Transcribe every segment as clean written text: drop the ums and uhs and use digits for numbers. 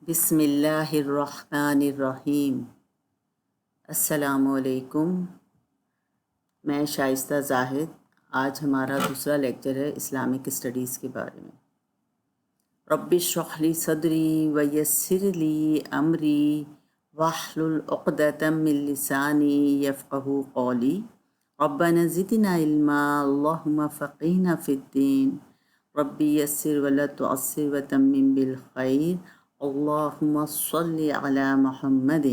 بسم اللہ الرحمن الرحیم۔ السلام علیکم، میں شائستہ زاہد۔ آج ہمارا دوسرا لیکچر ہے اسلامک اسٹڈیز کے بارے میں۔ رب اشرح لی صدری ویسر لی امری واحلل عقدۃ من لسانی یفقہوا قولی ربنا زدنا علما اللہم فقہنا فی الدین ربی یسر ولا تعسر وتمم بالخیر اللہم صلی علی محمد۔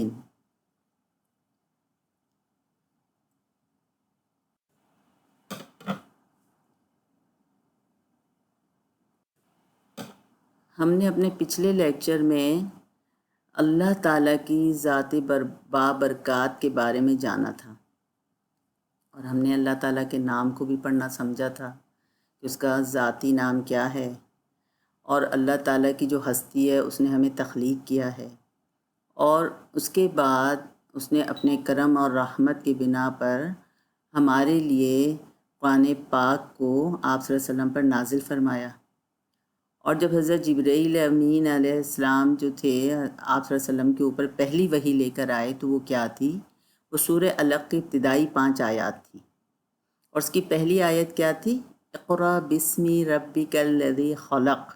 ہم نے اپنے پچھلے لیکچر میں اللہ تعالیٰ کی ذات بابرکات کے بارے میں جانا تھا، اور ہم نے اللہ تعالیٰ کے نام کو بھی پڑھنا سمجھا تھا کہ اس کا ذاتی نام کیا ہے، اور اللہ تعالیٰ کی جو ہستی ہے اس نے ہمیں تخلیق کیا ہے، اور اس کے بعد اس نے اپنے کرم اور رحمت کی بنا پر ہمارے لیے قرآن پاک کو آپ صلی اللہ علیہ وسلم پر نازل فرمایا۔ اور جب حضرت جبرائیل امین علیہ السلام جو تھے آپ صلی اللہ علیہ وسلم کے اوپر پہلی وحی لے کر آئے تو وہ کیا تھی؟ وہ سورہ علق کی ابتدائی 5 آیات تھی، اور اس کی پہلی آیت کیا تھی؟ اقرأ بسم ربک الذی خلق،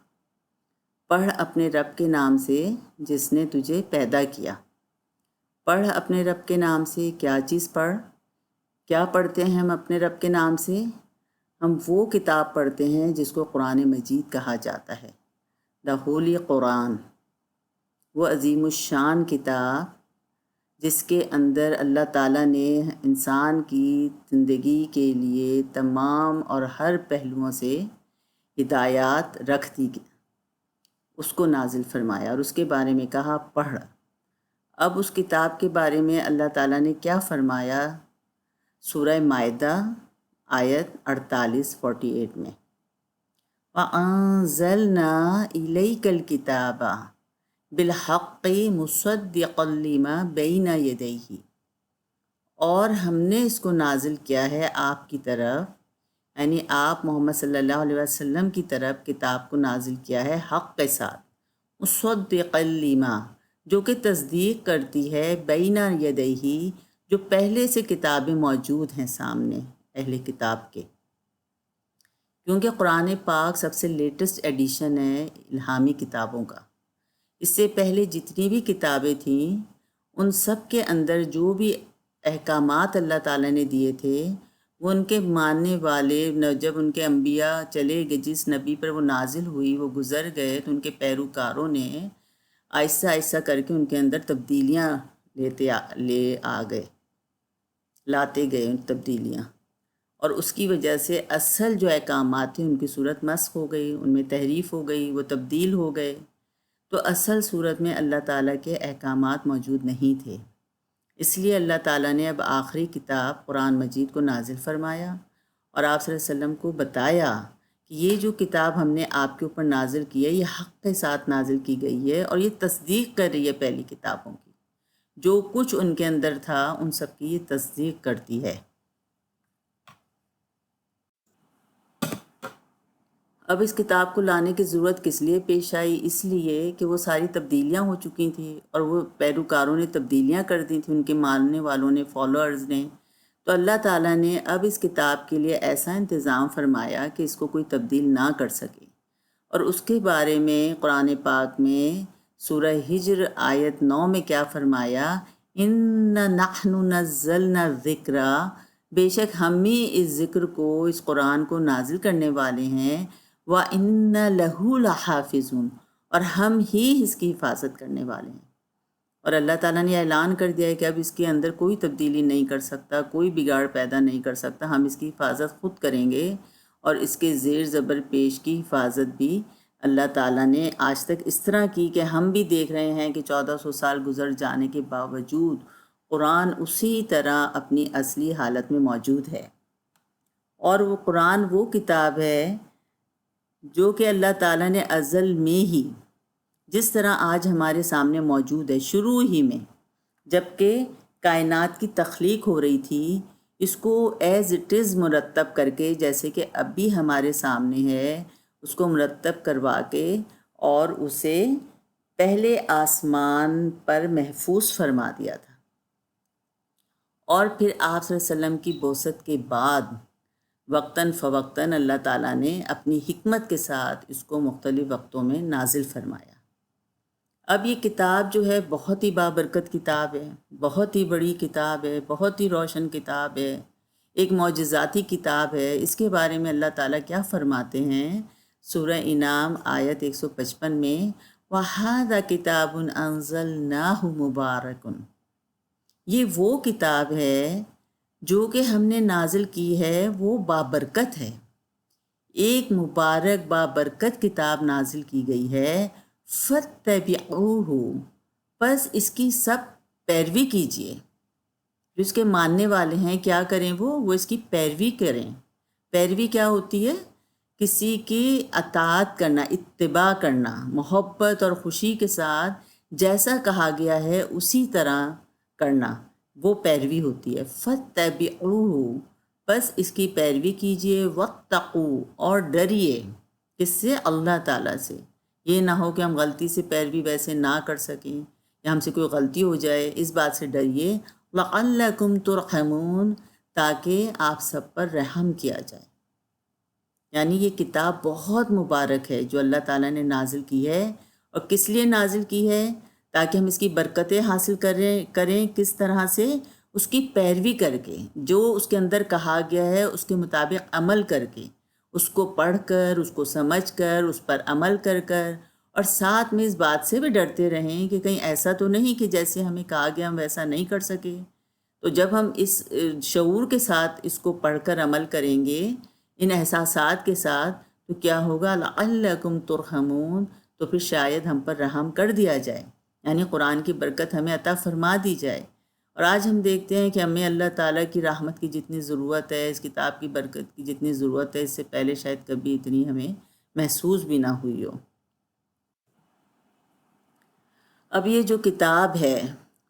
پڑھ اپنے رب کے نام سے جس نے تجھے پیدا کیا۔ پڑھ اپنے رب کے نام سے، کیا چیز پڑھ؟ کیا پڑھتے ہیں ہم اپنے رب کے نام سے؟ ہم وہ کتاب پڑھتے ہیں جس کو قرآن مجید کہا جاتا ہے، دا ہولی قرآن، وہ عظیم الشان کتاب جس کے اندر اللہ تعالیٰ نے انسان کی زندگی کے لیے تمام اور ہر پہلوؤں سے ہدایات رکھ دی، اس کو نازل فرمایا اور اس کے بارے میں کہا پڑھ۔ اب اس کتاب کے بارے میں اللہ تعالیٰ نے کیا فرمایا؟ سورہ مائدہ آیت 48 میں، وَأَنزَلْنَا إِلَيْكَ الْكِتَابَ بِالْحَقِّ مُصَدِّقًا لِمَا بَيْنَ يَدَيْهِ، اور ہم نے اس کو نازل کیا ہے آپ کی طرف، یعنی آپ محمد صلی اللہ علیہ وسلم کی طرف کتاب کو نازل کیا ہے حق کے ساتھ، مُصَدِّقًا لِمَا، جو کہ تصدیق کرتی ہے بین یدیہ، جو پہلے سے کتابیں موجود ہیں سامنے اہل کتاب کے، کیونکہ قرآن پاک سب سے لیٹسٹ ایڈیشن ہے الہامی کتابوں کا۔ اس سے پہلے جتنی بھی کتابیں تھیں ان سب کے اندر جو بھی احکامات اللہ تعالیٰ نے دیے تھے وہ ان کے ماننے والے، جب ان کے انبیاء چلے گئے، جس نبی پر وہ نازل ہوئی وہ گزر گئے، تو ان کے پیروکاروں نے آہستہ آہستہ کر کے ان کے اندر تبدیلیاں لاتے گئے ان تبدیلیاں، اور اس کی وجہ سے اصل جو احکامات تھے ان کی صورت مسخ ہو گئی، ان میں تحریف ہو گئی، وہ تبدیل ہو گئے، تو اصل صورت میں اللہ تعالیٰ کے احکامات موجود نہیں تھے۔ اس لیے اللہ تعالیٰ نے اب آخری کتاب قرآن مجید کو نازل فرمایا اور آپ صلی اللہ علیہ وسلم کو بتایا کہ یہ جو کتاب ہم نے آپ کے اوپر نازل کی ہے یہ حق کے ساتھ نازل کی گئی ہے، اور یہ تصدیق کر رہی ہے پہلی کتابوں کی، جو کچھ ان کے اندر تھا ان سب کی یہ تصدیق کرتی ہے۔ اب اس کتاب کو لانے کی ضرورت کس لیے پیش آئی؟ اس لیے کہ وہ ساری تبدیلیاں ہو چکی تھیں اور وہ پیروکاروں نے تبدیلیاں کر دی تھیں، ان کے ماننے والوں نے، فالوورز نے، تو اللہ تعالیٰ نے اب اس کتاب کے لیے ایسا انتظام فرمایا کہ اس کو کوئی تبدیل نہ کر سکے، اور اس کے بارے میں قرآن پاک میں سورہ ہجر آیت 9 میں کیا فرمایا؟ اِنَّا نَحْنُ نَزَّلْنَا الذِّکْرَ، بے شک ہم ہی اس ذکر کو، اس قرآن کو نازل کرنے والے ہیں، وَإِنَّ لَهُ لَحَافِظُونَ، اور ہم ہی اس کی حفاظت کرنے والے ہیں۔ اور اللہ تعالیٰ نے اعلان کر دیا ہے کہ اب اس کے اندر کوئی تبدیلی نہیں کر سکتا، کوئی بگاڑ پیدا نہیں کر سکتا، ہم اس کی حفاظت خود کریں گے، اور اس کے زیر زبر پیش کی حفاظت بھی اللہ تعالیٰ نے آج تک اس طرح کی کہ ہم بھی دیکھ رہے ہیں کہ 1400 سال گزر جانے کے باوجود قرآن اسی طرح اپنی اصلی حالت میں موجود ہے، اور وہ قرآن وہ کتاب ہے جو کہ اللہ تعالیٰ نے ازل میں ہی، جس طرح آج ہمارے سامنے موجود ہے، شروع ہی میں جب کہ کائنات کی تخلیق ہو رہی تھی، اس کو ایز اٹ از مرتب کر کے، جیسے کہ اب بھی ہمارے سامنے ہے، اس کو مرتب کروا کے اور اسے پہلے آسمان پر محفوظ فرما دیا تھا، اور پھر آپ صلی اللہ علیہ وسلم کی بعثت کے بعد وقتاً فوقتاً اللہ تعالیٰ نے اپنی حکمت کے ساتھ اس کو مختلف وقتوں میں نازل فرمایا۔ اب یہ کتاب جو ہے بہت ہی بابرکت کتاب ہے، بہت ہی بڑی کتاب ہے، بہت ہی روشن کتاب ہے، ایک معجزاتی کتاب ہے۔ اس کے بارے میں اللہ تعالیٰ کیا فرماتے ہیں؟ سورہ انعام آیت 155 میں وَهَذَا كِتَابٌ أَنزَلْنَاهُ مُبَارَكٌ، یہ وہ کتاب ہے جو کہ ہم نے نازل کی ہے، وہ بابرکت ہے، ایک مبارک بابرکت کتاب نازل کی گئی ہے۔ فَاتَّبِعُوهُ، پس اس کی سب پیروی کیجیے، جو اس کے ماننے والے ہیں کیا کریں؟ وہ اس کی پیروی کریں۔ پیروی کیا ہوتی ہے؟ کسی کی اطاعت کرنا، اتباع کرنا، محبت اور خوشی کے ساتھ جیسا کہا گیا ہے اسی طرح کرنا، وہ پیروی ہوتی ہے۔ فَاتَّبِعُوهُ، بس اس کی پیروی کیجیے۔ وَاتَّقُوا، اور ڈریے، کس سے؟ اللہ تعالیٰ سے۔ یہ نہ ہو کہ ہم غلطی سے پیروی ویسے نہ کر سکیں یا ہم سے کوئی غلطی ہو جائے، اس بات سے ڈریے۔ لَعَلَّكُمْ تُرْحَمُونَ، تاکہ آپ سب پر رحم کیا جائے۔ یعنی یہ کتاب بہت مبارک ہے جو اللہ تعالیٰ نے نازل کی ہے، اور کس لیے نازل کی ہے؟ تاکہ ہم اس کی برکتیں حاصل کریں۔ کس طرح سے؟ اس کی پیروی کر کے، جو اس کے اندر کہا گیا ہے اس کے مطابق عمل کر کے، اس کو پڑھ کر، اس کو سمجھ کر، اس پر عمل کر، اور ساتھ میں اس بات سے بھی ڈرتے رہیں کہ کہیں ایسا تو نہیں کہ جیسے ہمیں کہا گیا ہم ویسا نہیں کر سکے۔ تو جب ہم اس شعور کے ساتھ اس کو پڑھ کر عمل کریں گے، ان احساسات کے ساتھ، تو کیا ہوگا؟ لَعَلَّكُمْ تُرْحَمُونَ، تو پھر شاید ہم پر رحم کر دیا جائے، یعنی قرآن کی برکت ہمیں عطا فرما دی جائے۔ اور آج ہم دیکھتے ہیں کہ ہمیں اللہ تعالیٰ کی رحمت کی جتنی ضرورت ہے، اس کتاب کی برکت کی جتنی ضرورت ہے، اس سے پہلے شاید کبھی اتنی ہمیں محسوس بھی نہ ہوئی ہو۔ اب یہ جو کتاب ہے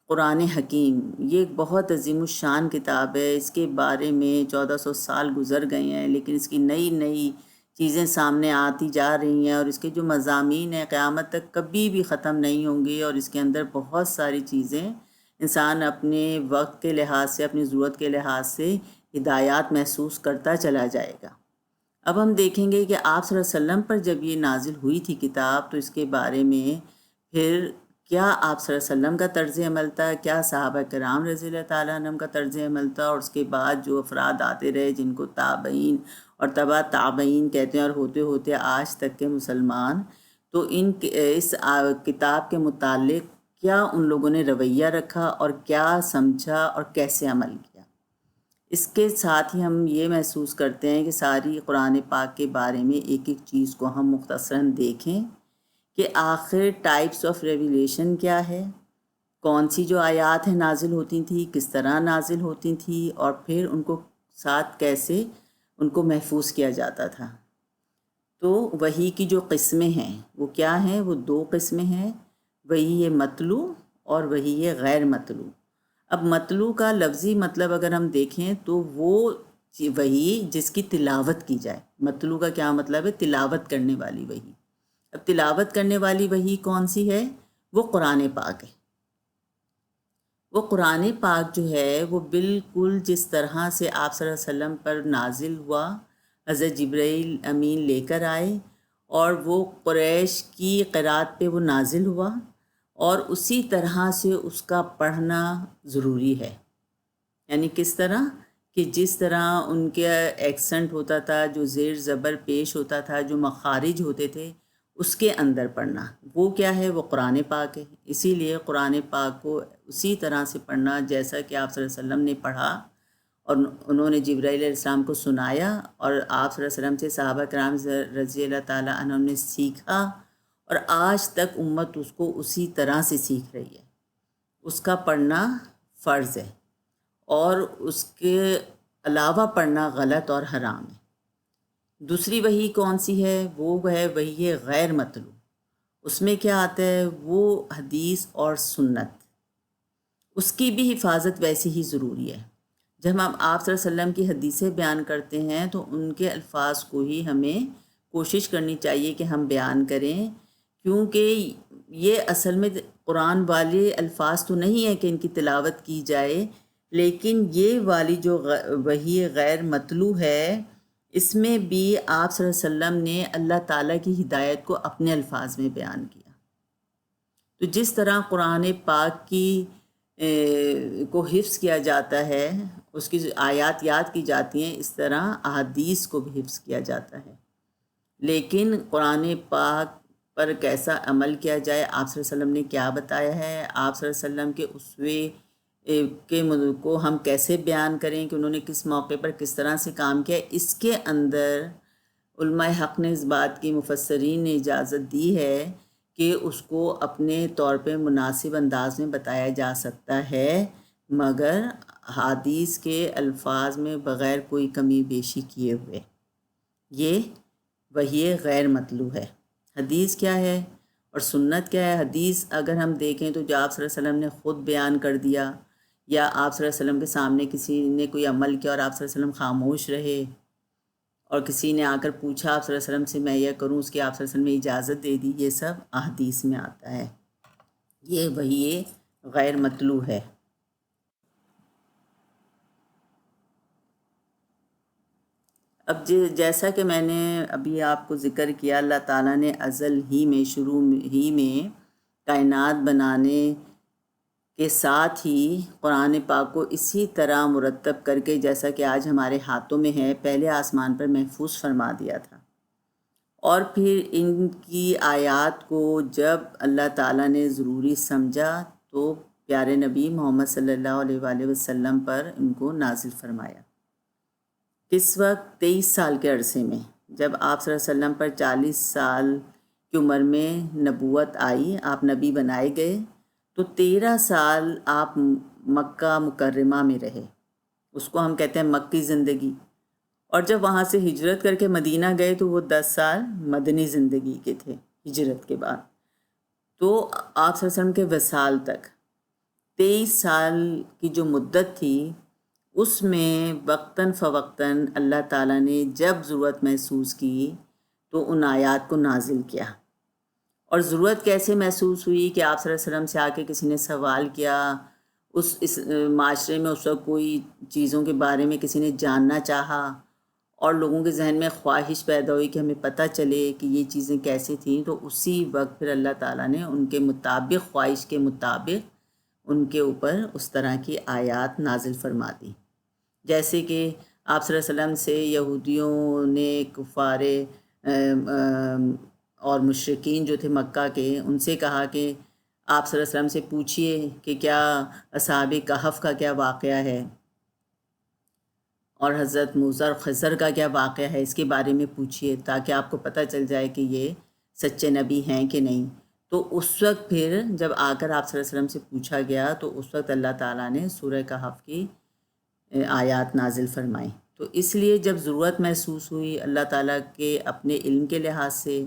قرآن حکیم، یہ ایک بہت عظیم الشان کتاب ہے۔ اس کے بارے میں 1400 سال گزر گئے ہیں، لیکن اس کی نئی نئی چیزیں سامنے آتی جا رہی ہیں، اور اس کے جو مضامین ہیں قیامت تک کبھی بھی ختم نہیں ہوں گے، اور اس کے اندر بہت ساری چیزیں انسان اپنے وقت کے لحاظ سے، اپنی ضرورت کے لحاظ سے ہدایات محسوس کرتا چلا جائے گا۔ اب ہم دیکھیں گے کہ آپ صلی اللہ علیہ وسلم پر جب یہ نازل ہوئی تھی کتاب، تو اس کے بارے میں پھر کیا آپ صلی اللہ علیہ وسلم کا طرز عمل تھا، کیا صحابہ کرام رضی اللہ تعالیٰ عنہم کا طرز عمل تھا، اور اس کے بعد جو افراد آتے رہے جن کو تابعین اور تبع تابعین کہتے ہیں، اور ہوتے ہوتے آج تک کے مسلمان، تو اس کتاب کے متعلق کیا ان لوگوں نے رویہ رکھا، اور کیا سمجھا، اور کیسے عمل کیا۔ اس کے ساتھ ہی ہم یہ محسوس کرتے ہیں کہ ساری قرآن پاک کے بارے میں ایک ایک چیز کو ہم مختصراً دیکھیں کہ آخر ٹائپس آف ریویلیشن کیا ہے، کون سی جو آیات ہیں نازل ہوتی تھیں، کس طرح نازل ہوتی تھیں، اور پھر ان کو ساتھ کیسے ان کو محفوظ کیا جاتا تھا۔ تو وحی کی جو قسمیں ہیں وہ کیا ہیں؟ وہ 2 قسمیں ہیں، وحی مطلوع اور وحی غیر مطلوع۔ اب مطلوع کا لفظی مطلب اگر ہم دیکھیں تو وہ وحی جس کی تلاوت کی جائے۔ مطلوع کا کیا مطلب ہے؟ تلاوت کرنے والی وحی۔ اب تلاوت کرنے والی وحی کون سی ہے؟ وہ قرآن پاک ہے۔ وہ قرآن پاک جو ہے وہ بالکل جس طرح سے آپ صلی اللہ علیہ وسلم پر نازل ہوا، حضرت جبرائیل امین لے کر آئے، اور وہ قریش کی قرات پہ وہ نازل ہوا، اور اسی طرح سے اس کا پڑھنا ضروری ہے۔ یعنی کس طرح؟ کہ جس طرح ان کے ایکسنٹ ہوتا تھا، جو زیر زبر پیش ہوتا تھا، جو مخارج ہوتے تھے، اس کے اندر پڑھنا، وہ کیا ہے؟ وہ قرآن پاک ہے۔ اسی لیے قرآن پاک کو اسی طرح سے پڑھنا جیسا کہ آپ صلی اللہ علیہ وسلم نے پڑھا، اور انہوں نے جبرائیل علیہ السلام کو سنایا، اور آپ صلی اللہ علیہ وسلم سے صحابہ کرام رضی اللہ تعالیٰ عنہم نے سیکھا، اور آج تک امت اس کو اسی طرح سے سیکھ رہی ہے۔ اس کا پڑھنا فرض ہے، اور اس کے علاوہ پڑھنا غلط اور حرام ہے۔ دوسری وحی کون سی ہے؟ وہ ہے وحی غیر مطلوع۔ اس میں کیا آتا ہے؟ وہ حدیث اور سنت، اس کی بھی حفاظت ویسے ہی ضروری ہے۔ جب ہم آپ صلی اللہ علیہ وسلم کی حدیثیں بیان کرتے ہیں تو ان کے الفاظ کو ہی ہمیں کوشش کرنی چاہیے کہ ہم بیان کریں، کیونکہ یہ اصل میں قرآن والے الفاظ تو نہیں ہیں کہ ان کی تلاوت کی جائے، لیکن یہ والی جو وحی غیر مطلوع ہے، اس میں بھی آپ صلی اللہ علیہ وسلم نے اللہ تعالیٰ کی ہدایت کو اپنے الفاظ میں بیان کیا۔ تو جس طرح قرآن پاک کی کو حفظ کیا جاتا ہے، اس کی آیات یاد کی جاتی ہیں، اس طرح احادیث کو بھی حفظ کیا جاتا ہے۔ لیکن قرآن پاک پر کیسا عمل کیا جائے، آپ صلی اللہ علیہ وسلم نے کیا بتایا ہے، آپ صلی اللہ علیہ وسلم کے اسوے کو ہم کیسے بیان کریں کہ انہوں نے کس موقع پر کس طرح سے کام کیا، اس کے اندر علماء حق نے اس بات کی، مفسرین نے اجازت دی ہے کہ اس کو اپنے طور پہ مناسب انداز میں بتایا جا سکتا ہے، مگر حدیث کے الفاظ میں بغیر کوئی کمی بیشی کیے ہوئے۔ یہ وحی غیر مطلوع ہے۔ حدیث کیا ہے اور سنت کیا ہے؟ حدیث اگر ہم دیکھیں تو جو آپ صلی اللہ علیہ وسلم نے خود بیان کر دیا، یا آپ صلی اللہ علیہ وسلم کے سامنے کسی نے کوئی عمل کیا اور آپ صلی اللہ علیہ وسلم خاموش رہے، اور کسی نے آ کر پوچھا آپ صلی اللہ علیہ وسلم سے میں یہ کروں، اس کی آپ صلی اللہ علیہ وسلم نے اجازت دے دی، یہ سب احادیث میں آتا ہے۔ یہ وحی غیر مطلوع ہے۔ اب جیسا کہ میں نے ابھی آپ کو ذکر کیا، اللہ تعالیٰ نے ازل ہی میں، شروع ہی میں کائنات بنانے کے ساتھ ہی قرآن پاک کو اسی طرح مرتب کر کے، جیسا کہ آج ہمارے ہاتھوں میں ہے، پہلے آسمان پر محفوظ فرما دیا تھا۔ اور پھر ان کی آیات کو جب اللہ تعالیٰ نے ضروری سمجھا تو پیارے نبی محمد صلی اللہ علیہ وآلہ وسلم پر ان کو نازل فرمایا۔ اس وقت 23 سال کے عرصے میں، جب آپ صلی اللہ علیہ وسلم پر 40 سال کی عمر میں نبوت آئی، آپ نبی بنائے گئے، تو 13 سال آپ مکہ مکرمہ میں رہے، اس کو ہم کہتے ہیں مکی زندگی۔ اور جب وہاں سے ہجرت کر کے مدینہ گئے تو وہ 10 سال مدنی زندگی کے تھے ہجرت کے بعد۔ تو آپ صلی اللہ علیہ وسلم کے وصال تک 23 سال کی جو مدت تھی، اس میں وقتاً فوقتاً اللہ تعالیٰ نے جب ضرورت محسوس کی تو ان آیات کو نازل کیا۔ اور ضرورت کیسے محسوس ہوئی کہ آپ صلی اللہ علیہ وسلم سے آ کے کسی نے سوال کیا، اس معاشرے میں اس وقت کوئی چیزوں کے بارے میں کسی نے جاننا چاہا، اور لوگوں کے ذہن میں خواہش پیدا ہوئی کہ ہمیں پتہ چلے کہ یہ چیزیں کیسے تھیں، تو اسی وقت پھر اللہ تعالیٰ نے ان کے مطابق، خواہش کے مطابق ان کے اوپر اس طرح کی آیات نازل فرما دی۔ جیسے کہ آپ صلی اللہ علیہ وسلم سے یہودیوں نے، کفار اور مشرکین جو تھے مکہ کے، ان سے کہا کہ آپ صلی اللہ علیہ وسلم سے پوچھئے کہ کیا اصحاب کہف کا کیا واقعہ ہے، اور حضرت موسیٰ اور خضر کا کیا واقعہ ہے، اس کے بارے میں پوچھئے، تاکہ آپ کو پتہ چل جائے کہ یہ سچے نبی ہیں کہ نہیں۔ تو اس وقت پھر جب آ کر آپ صلی اللہ علیہ وسلم سے پوچھا گیا تو اس وقت اللہ تعالیٰ نے سورہ کہف کی آیات نازل فرمائیں۔ تو اس لیے جب ضرورت محسوس ہوئی اللہ تعالیٰ کے اپنے علم کے لحاظ سے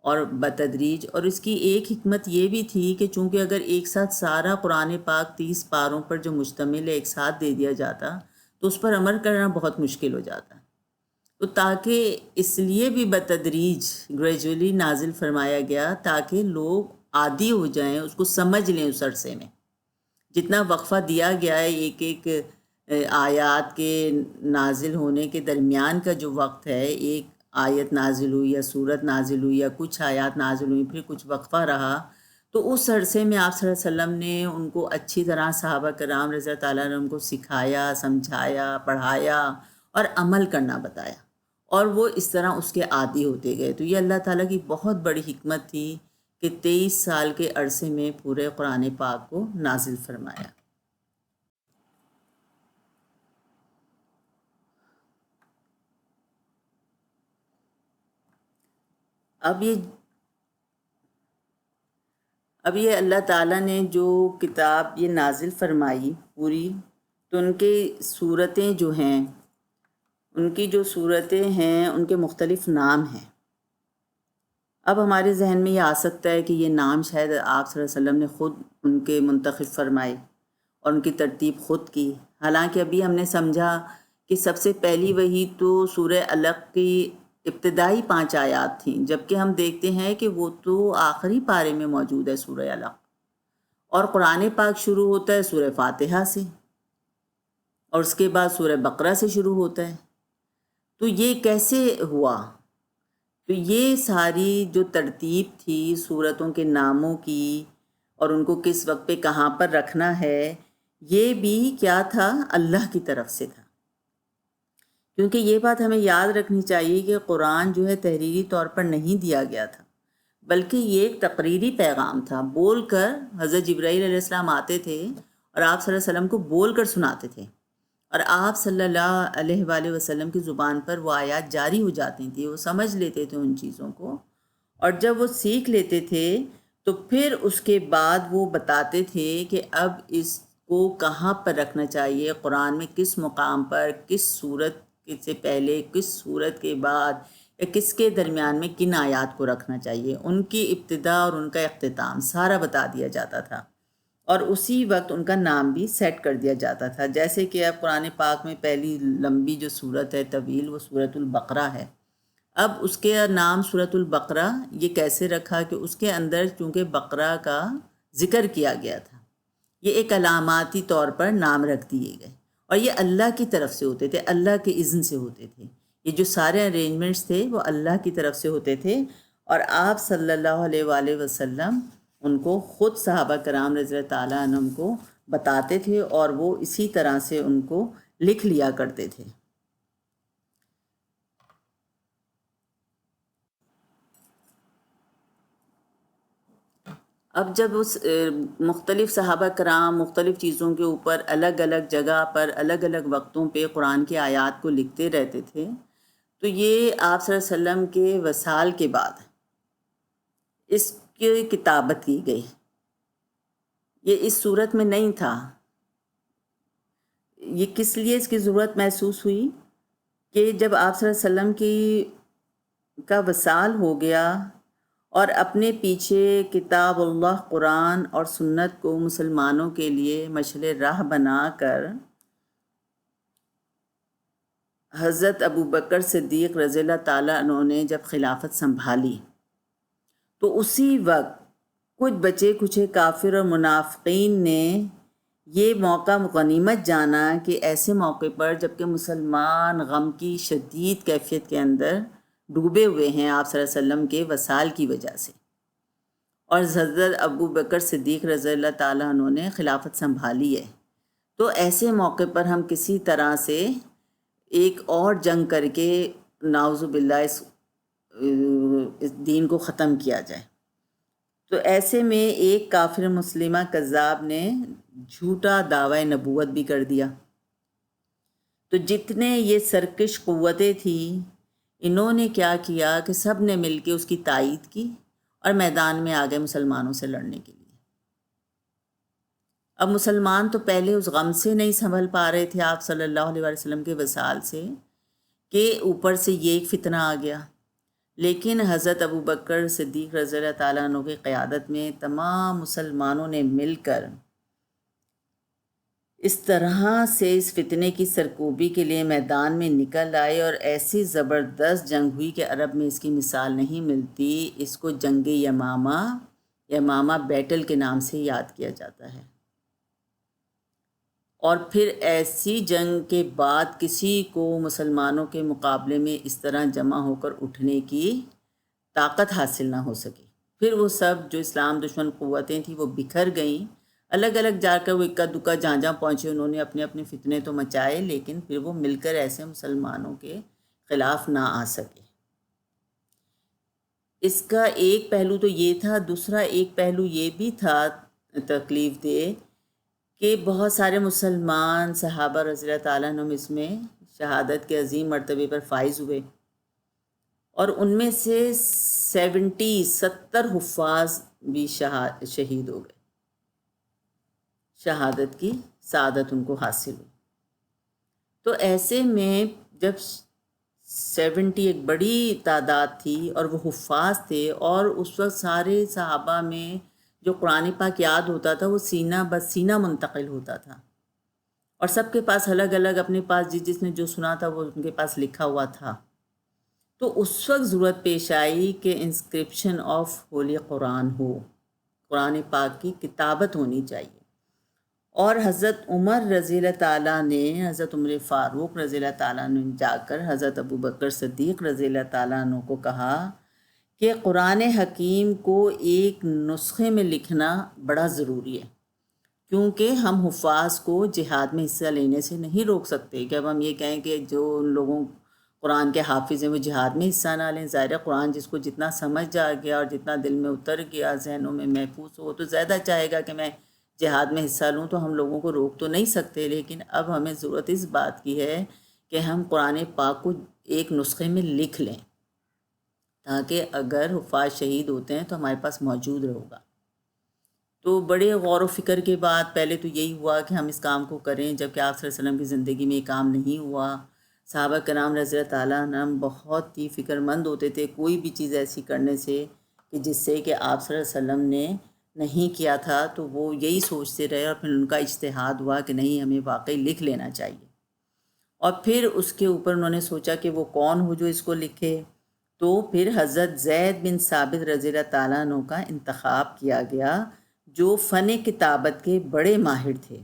اور بتدریج، اور اس کی ایک حکمت یہ بھی تھی کہ چونکہ اگر ایک ساتھ سارا قرآن پاک 30 پاروں پر جو مشتمل ہے ایک ساتھ دے دیا جاتا تو اس پر عمل کرنا بہت مشکل ہو جاتا، تو تاکہ اس لیے بھی بتدریج گریجولی نازل فرمایا گیا تاکہ لوگ عادی ہو جائیں، اس کو سمجھ لیں۔ اس عرصے میں جتنا وقفہ دیا گیا ہے، ایک ایک آیات کے نازل ہونے کے درمیان کا جو وقت ہے، ایک آیت نازل ہوئی یا سورت نازل ہوئی یا کچھ آیات نازل ہوئی، پھر کچھ وقفہ رہا، تو اس عرصے میں آپ صلی اللہ علیہ وسلم نے ان کو اچھی طرح صحابہ کرام رضی اللہ تعالیٰ نے ان کو سکھایا، سمجھایا، پڑھایا اور عمل کرنا بتایا، اور وہ اس طرح اس کے عادی ہوتے گئے۔ تو یہ اللہ تعالیٰ کی بہت بڑی حکمت تھی کہ 23 سال کے عرصے میں پورے قرآن پاک کو نازل فرمایا۔ اب یہ اللہ تعالیٰ نے جو کتاب یہ نازل فرمائی پوری، تو ان کی صورتیں جو ہیں، ان کی جو صورتیں ہیں ان کے مختلف نام ہیں۔ اب ہمارے ذہن میں یہ آ سکتا ہے کہ یہ نام شاید آپ صلی اللہ علیہ وسلم نے خود ان کے منتخب فرمائے اور ان کی ترتیب خود کی، حالانکہ ابھی ہم نے سمجھا کہ سب سے پہلی وحی تو سورہ علق کی ابتدائی 5 آیات تھیں، جبکہ ہم دیکھتے ہیں کہ وہ تو آخری پارے میں موجود ہے سورہ علق، اور قرآن پاک شروع ہوتا ہے سورہ فاتحہ سے، اور اس کے بعد سورہ بقرہ سے شروع ہوتا ہے۔ تو یہ کیسے ہوا؟ تو یہ ساری جو ترتیب تھی سورتوں کے ناموں کی اور ان کو کس وقت پہ کہاں پر رکھنا ہے، یہ بھی کیا تھا؟ اللہ کی طرف سے تھا۔ کیونکہ یہ بات ہمیں یاد رکھنی چاہیے کہ قرآن جو ہے تحریری طور پر نہیں دیا گیا تھا، بلکہ یہ ایک تقریری پیغام تھا۔ بول کر حضرت جبرائیل علیہ السلام آتے تھے اور آپ صلی اللہ علیہ وسلم کو بول کر سناتے تھے، اور آپ صلی اللہ علیہ وآلہ وسلم کی زبان پر وہ آیات جاری ہو جاتی تھیں، وہ سمجھ لیتے تھے ان چیزوں کو، اور جب وہ سیکھ لیتے تھے تو پھر اس کے بعد وہ بتاتے تھے کہ اب اس کو کہاں پر رکھنا چاہیے، قرآن میں کس مقام پر، کس صورت سے پہلے، کس صورت کے بعد، یا کس کے درمیان میں کن آیات کو رکھنا چاہیے، ان کی ابتدا اور ان کا اختتام سارا بتا دیا جاتا تھا، اور اسی وقت ان کا نام بھی سیٹ کر دیا جاتا تھا۔ جیسے کہ اب قرآن پاک میں پہلی لمبی جو صورت ہے طویل، وہ سورۃ البقرہ ہے۔ اب اس کے نام سورۃ البقرہ یہ کیسے رکھا کہ اس کے اندر چونکہ بقرہ کا ذکر کیا گیا تھا، یہ ایک علاماتی طور پر نام رکھ دیے گئے، اور یہ اللہ کی طرف سے ہوتے تھے، اللہ کے اذن سے ہوتے تھے۔ یہ جو سارے ارینجمنٹس تھے وہ اللہ کی طرف سے ہوتے تھے، اور آپ صلی اللہ علیہ وآلہ وسلم ان کو خود صحابہ کرام رضی اللہ تعالیٰ عنہم کو بتاتے تھے، اور وہ اسی طرح سے ان کو لکھ لیا کرتے تھے۔ اب جب اس مختلف صحابہ کرام مختلف چیزوں کے اوپر الگ الگ جگہ پر الگ الگ وقتوں پہ قرآن کی آیات کو لکھتے رہتے تھے، تو یہ آپ صلی اللہ علیہ وسلم کے وصال کے بعد اس کی کتابت کی گئی۔ یہ اس صورت میں نہیں تھا۔ یہ کس لیے اس کی ضرورت محسوس ہوئی کہ جب آپ صلی اللہ علیہ وسلم کا وصال ہو گیا اور اپنے پیچھے کتاب اللہ قرآن اور سنت کو مسلمانوں کے لیے مشعل راہ بنا کر حضرت ابو بکر صدیق رضی اللہ تعالیٰ عنہ نے جب خلافت سنبھالی، تو اسی وقت کچھ بچے کچھ کافر اور منافقین نے یہ موقع غنیمت جانا کہ ایسے موقع پر جب کہ مسلمان غم کی شدید کیفیت کے اندر ڈوبے ہوئے ہیں آپ صلی اللہ علیہ وسلم کے وصال کی وجہ سے، اور حضرت ابو بکر صدیق رضی اللہ تعالیٰ عنہ نے خلافت سنبھالی ہے، تو ایسے موقع پر ہم کسی طرح سے ایک اور جنگ کر کے نعوذ باللہ اس دین کو ختم کیا جائے۔ تو ایسے میں ایک کافر مسلمہ کذاب نے جھوٹا دعوی نبوت بھی کر دیا۔ تو جتنے یہ سرکش قوتیں تھیں، انہوں نے کیا کیا کہ سب نے مل کے اس کی تائید کی اور میدان میں آ گئے مسلمانوں سے لڑنے کے لیے۔ اب مسلمان تو پہلے اس غم سے نہیں سنبھل پا رہے تھے آپ صلی اللہ علیہ وسلم کے وصال سے، کہ اوپر سے یہ ایک فتنہ آ گیا، لیکن حضرت ابو بکر صدیق رضی اللہ تعالیٰ عنہ کی قیادت میں تمام مسلمانوں نے مل کر اس طرح سے اس فتنے کی سرکوبی کے لیے میدان میں نکل آئے، اور ایسی زبردست جنگ ہوئی کہ عرب میں اس کی مثال نہیں ملتی۔ اس کو جنگ یمامہ بیٹل کے نام سے یاد کیا جاتا ہے۔ اور پھر ایسی جنگ کے بعد کسی کو مسلمانوں کے مقابلے میں اس طرح جمع ہو کر اٹھنے کی طاقت حاصل نہ ہو سکی۔ پھر وہ سب جو اسلام دشمن قوتیں تھیں وہ بکھر گئیں، الگ الگ جا کر وہ اکا دکا جہاں جہاں پہنچے، انہوں نے اپنے اپنے فتنے تو مچائے، لیکن پھر وہ مل کر ایسے مسلمانوں کے خلاف نہ آ سکے۔ اس کا ایک پہلو تو یہ تھا، دوسرا ایک پہلو یہ بھی تھا تکلیف دہ کہ بہت سارے مسلمان صحابہ رضی اللہ تعالیٰ عنہم اس میں شہادت کے عظیم مرتبے پر فائز ہوئے، اور ان میں سے 70 حفاظ بھی شہید ہو گئے، شہادت کی سعادت ان کو حاصل ہوئی۔ تو ایسے میں جب 70 ایک بڑی تعداد تھی اور وہ حفاظ تھے، اور اس وقت سارے صحابہ میں جو قرآن پاک یاد ہوتا تھا وہ سینہ بس سینہ منتقل ہوتا تھا، اور سب کے پاس الگ الگ اپنے پاس جس نے جو سنا تھا وہ ان کے پاس لکھا ہوا تھا۔ تو اس وقت ضرورت پیش آئی کہ انسکرپشن آف ہولی قرآن ہو، قرآن پاک کی کتابت ہونی چاہیے۔ اور حضرت عمر رضی اللہ تعالیٰ نے، حضرت عمر فاروق رضی اللہ تعالیٰ نے جا کر حضرت ابو بکر صدیق رضی اللہ تعالیٰ عنہ کو کہا کہ قرآن حکیم کو ایک نسخے میں لکھنا بڑا ضروری ہے، کیونکہ ہم حفاظ کو جہاد میں حصہ لینے سے نہیں روک سکتے کہ اب ہم یہ کہیں کہ جو لوگوں قرآن کے حافظ ہیں وہ جہاد میں حصہ نہ لیں۔ ظاہر ہے قرآن جس کو جتنا سمجھ جا گیا اور جتنا دل میں اتر گیا، ذہنوں میں محفوظ ہو، تو زیادہ چاہے گا کہ میں جہاد میں حصہ لوں، تو ہم لوگوں کو روک تو نہیں سکتے، لیکن اب ہمیں ضرورت اس بات کی ہے کہ ہم قرآن پاک کو ایک نسخے میں لکھ لیں، تاکہ اگر حفاظ شہید ہوتے ہیں تو ہمارے پاس موجود رہے گا۔ تو بڑے غور و فکر کے بعد پہلے تو یہی ہوا کہ ہم اس کام کو کریں، جبکہ آپ صلی اللہ علیہ وسلم کی زندگی میں یہ کام نہیں ہوا۔ صحابہ کرام رضی اللہ تعالیٰ عنہ بہت ہی فکر مند ہوتے تھے کوئی بھی چیز ایسی کرنے سے کہ جس سے کہ آپ صلی اللہ علیہ وسلم نے نہیں کیا تھا، تو وہ یہی سوچتے رہے، اور پھر ان کا اجتہاد ہوا کہ نہیں، ہمیں واقعی لکھ لینا چاہیے۔ اور پھر اس کے اوپر انہوں نے سوچا کہ وہ کون ہو جو اس کو لکھے، تو پھر حضرت زید بن ثابت رضی اللہ تعالیٰ عنہ کا انتخاب کیا گیا، جو فن کتابت کے بڑے ماہر تھے،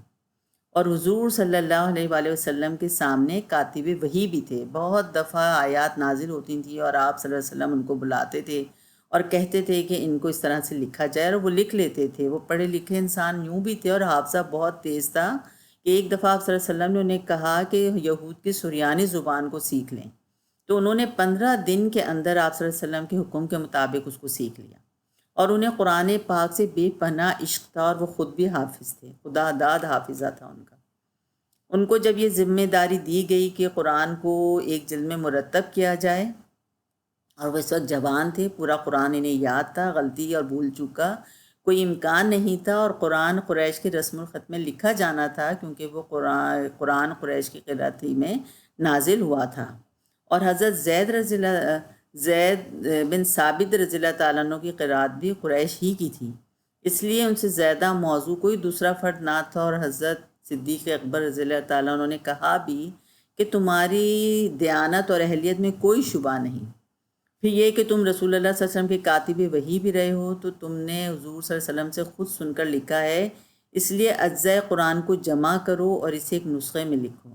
اور حضور صلی اللہ علیہ وآلہ وسلم کے سامنے کاتب وحی بھی تھے۔ بہت دفعہ آیات نازل ہوتی تھیں اور آپ صلی اللہ علیہ وسلم ان کو بلاتے تھے اور کہتے تھے کہ ان کو اس طرح سے لکھا جائے، اور وہ لکھ لیتے تھے۔ وہ پڑھے لکھے انسان یوں بھی تھے، اور حافظہ بہت تیز تھا کہ ایک دفعہ آپ صلی اللہ علیہ وسلم نے انہیں کہا کہ یہود کی سریانی زبان کو سیکھ لیں، تو انہوں نے 15 دن کے اندر آپ صلی اللہ علیہ وسلم کے حکم کے مطابق اس کو سیکھ لیا، اور انہیں قرآن پاک سے بے پناہ عشق تھا، اور وہ خود بھی حافظ تھے، خدا داد حافظہ تھا ان کا۔ ان کو جب یہ ذمہ داری دی گئی کہ قرآن کو ایک جلد میں مرتب کیا جائے، اور وہ اس وقت جوان تھے، پورا قرآن انہیں یاد تھا، غلطی اور بھول چکا کوئی امکان نہیں تھا، اور قرآن قریش کے رسم الخط میں لکھا جانا تھا، کیونکہ وہ قرآن قریش کی قراءتی میں نازل ہوا تھا۔ اور حضرت زید بن ثابت رضی اللہ تعالیٰ عنہ کی قرات بھی قریش ہی کی تھی، اس لیے ان سے زیادہ موضوع کوئی دوسرا فرد نہ تھا۔ اور حضرت صدیق اکبر رضی اللہ تعالیٰ عنہ نے کہا بھی کہ تمہاری دیانت اور اہلیت میں کوئی شبہ نہیں، پھر یہ کہ تم رسول اللہ صلی اللہ علیہ وسلم کے کاتب وحی بھی رہے ہو، تو تم نے حضور صلی اللہ علیہ وسلم سے خود سن کر لکھا ہے، اس لیے اجزائے قرآن کو جمع کرو اور اسے ایک نسخے میں لکھو۔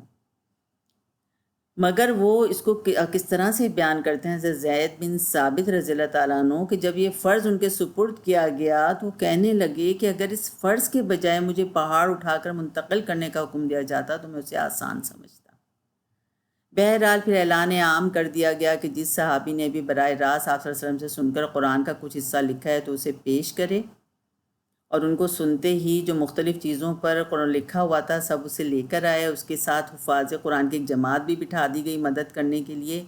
مگر وہ اس کو کس طرح سے بیان کرتے ہیں حضرت زید بن ثابت رضی اللہ تعالیٰ عنہ کہ جب یہ فرض ان کے سپرد کیا گیا تو وہ کہنے لگے کہ اگر اس فرض کے بجائے مجھے پہاڑ اٹھا کر منتقل کرنے کا حکم دیا جاتا تو میں اسے آسان سمجھتا۔ بہرحال پھر اعلان عام کر دیا گیا کہ جس صحابی نے بھی براہ راست آپ صلی اللہ علیہ وسلم سے سن کر قرآن کا کچھ حصہ لکھا ہے تو اسے پیش کرے، اور ان کو سنتے ہی جو مختلف چیزوں پر قرآن لکھا ہوا تھا سب اسے لے کر آئے۔ اس کے ساتھ حفاظ قرآن کی ایک جماعت بھی بٹھا دی گئی مدد کرنے کے لیے۔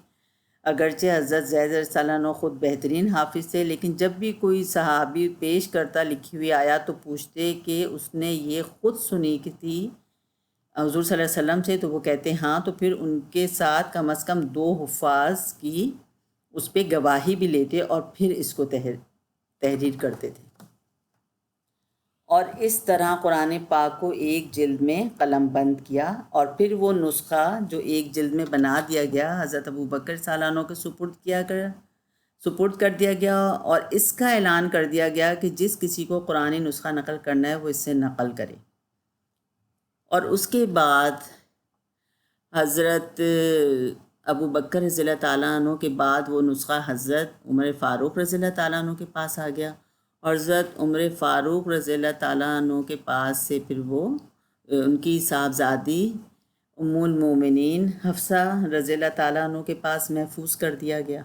اگرچہ حضرت زید رضی اللہ عنہ خود بہترین حافظ تھے، لیکن جب بھی کوئی صحابی پیش کرتا لکھی ہوئی آیات تو پوچھتے کہ اس نے یہ خود سنی کی تھی حضور صلی اللہ علیہ وسلم سے، تو وہ کہتے ہاں، تو پھر ان کے ساتھ کم از کم 2 حفاظ کی اس پہ گواہی بھی لیتے اور پھر اس کو تحریر کرتے تھے۔ اور اس طرح قرآن پاک کو ایک جلد میں قلم بند کیا، اور پھر وہ نسخہ جو ایک جلد میں بنا دیا گیا حضرت ابو بکر صلی اللہ علیہ وسلم کو سپرد کر دیا گیا، اور اس کا اعلان کر دیا گیا کہ جس کسی کو قرآنی نسخہ نقل کرنا ہے وہ اس سے نقل کرے۔ اور اس کے بعد حضرت ابو بکر رضی اللہ تعالیٰ عنہ کے بعد وہ نسخہ حضرت عمر فاروق رضی اللہ تعالیٰ عنہ کے پاس آ گیا، اور حضرت عمر فاروق رضی اللہ تعالیٰ عنہ کے پاس سے پھر وہ ان کی صاحبزادی ام المومنین حفصہ رضی اللہ تعالیٰ عنہ کے پاس محفوظ کر دیا گیا۔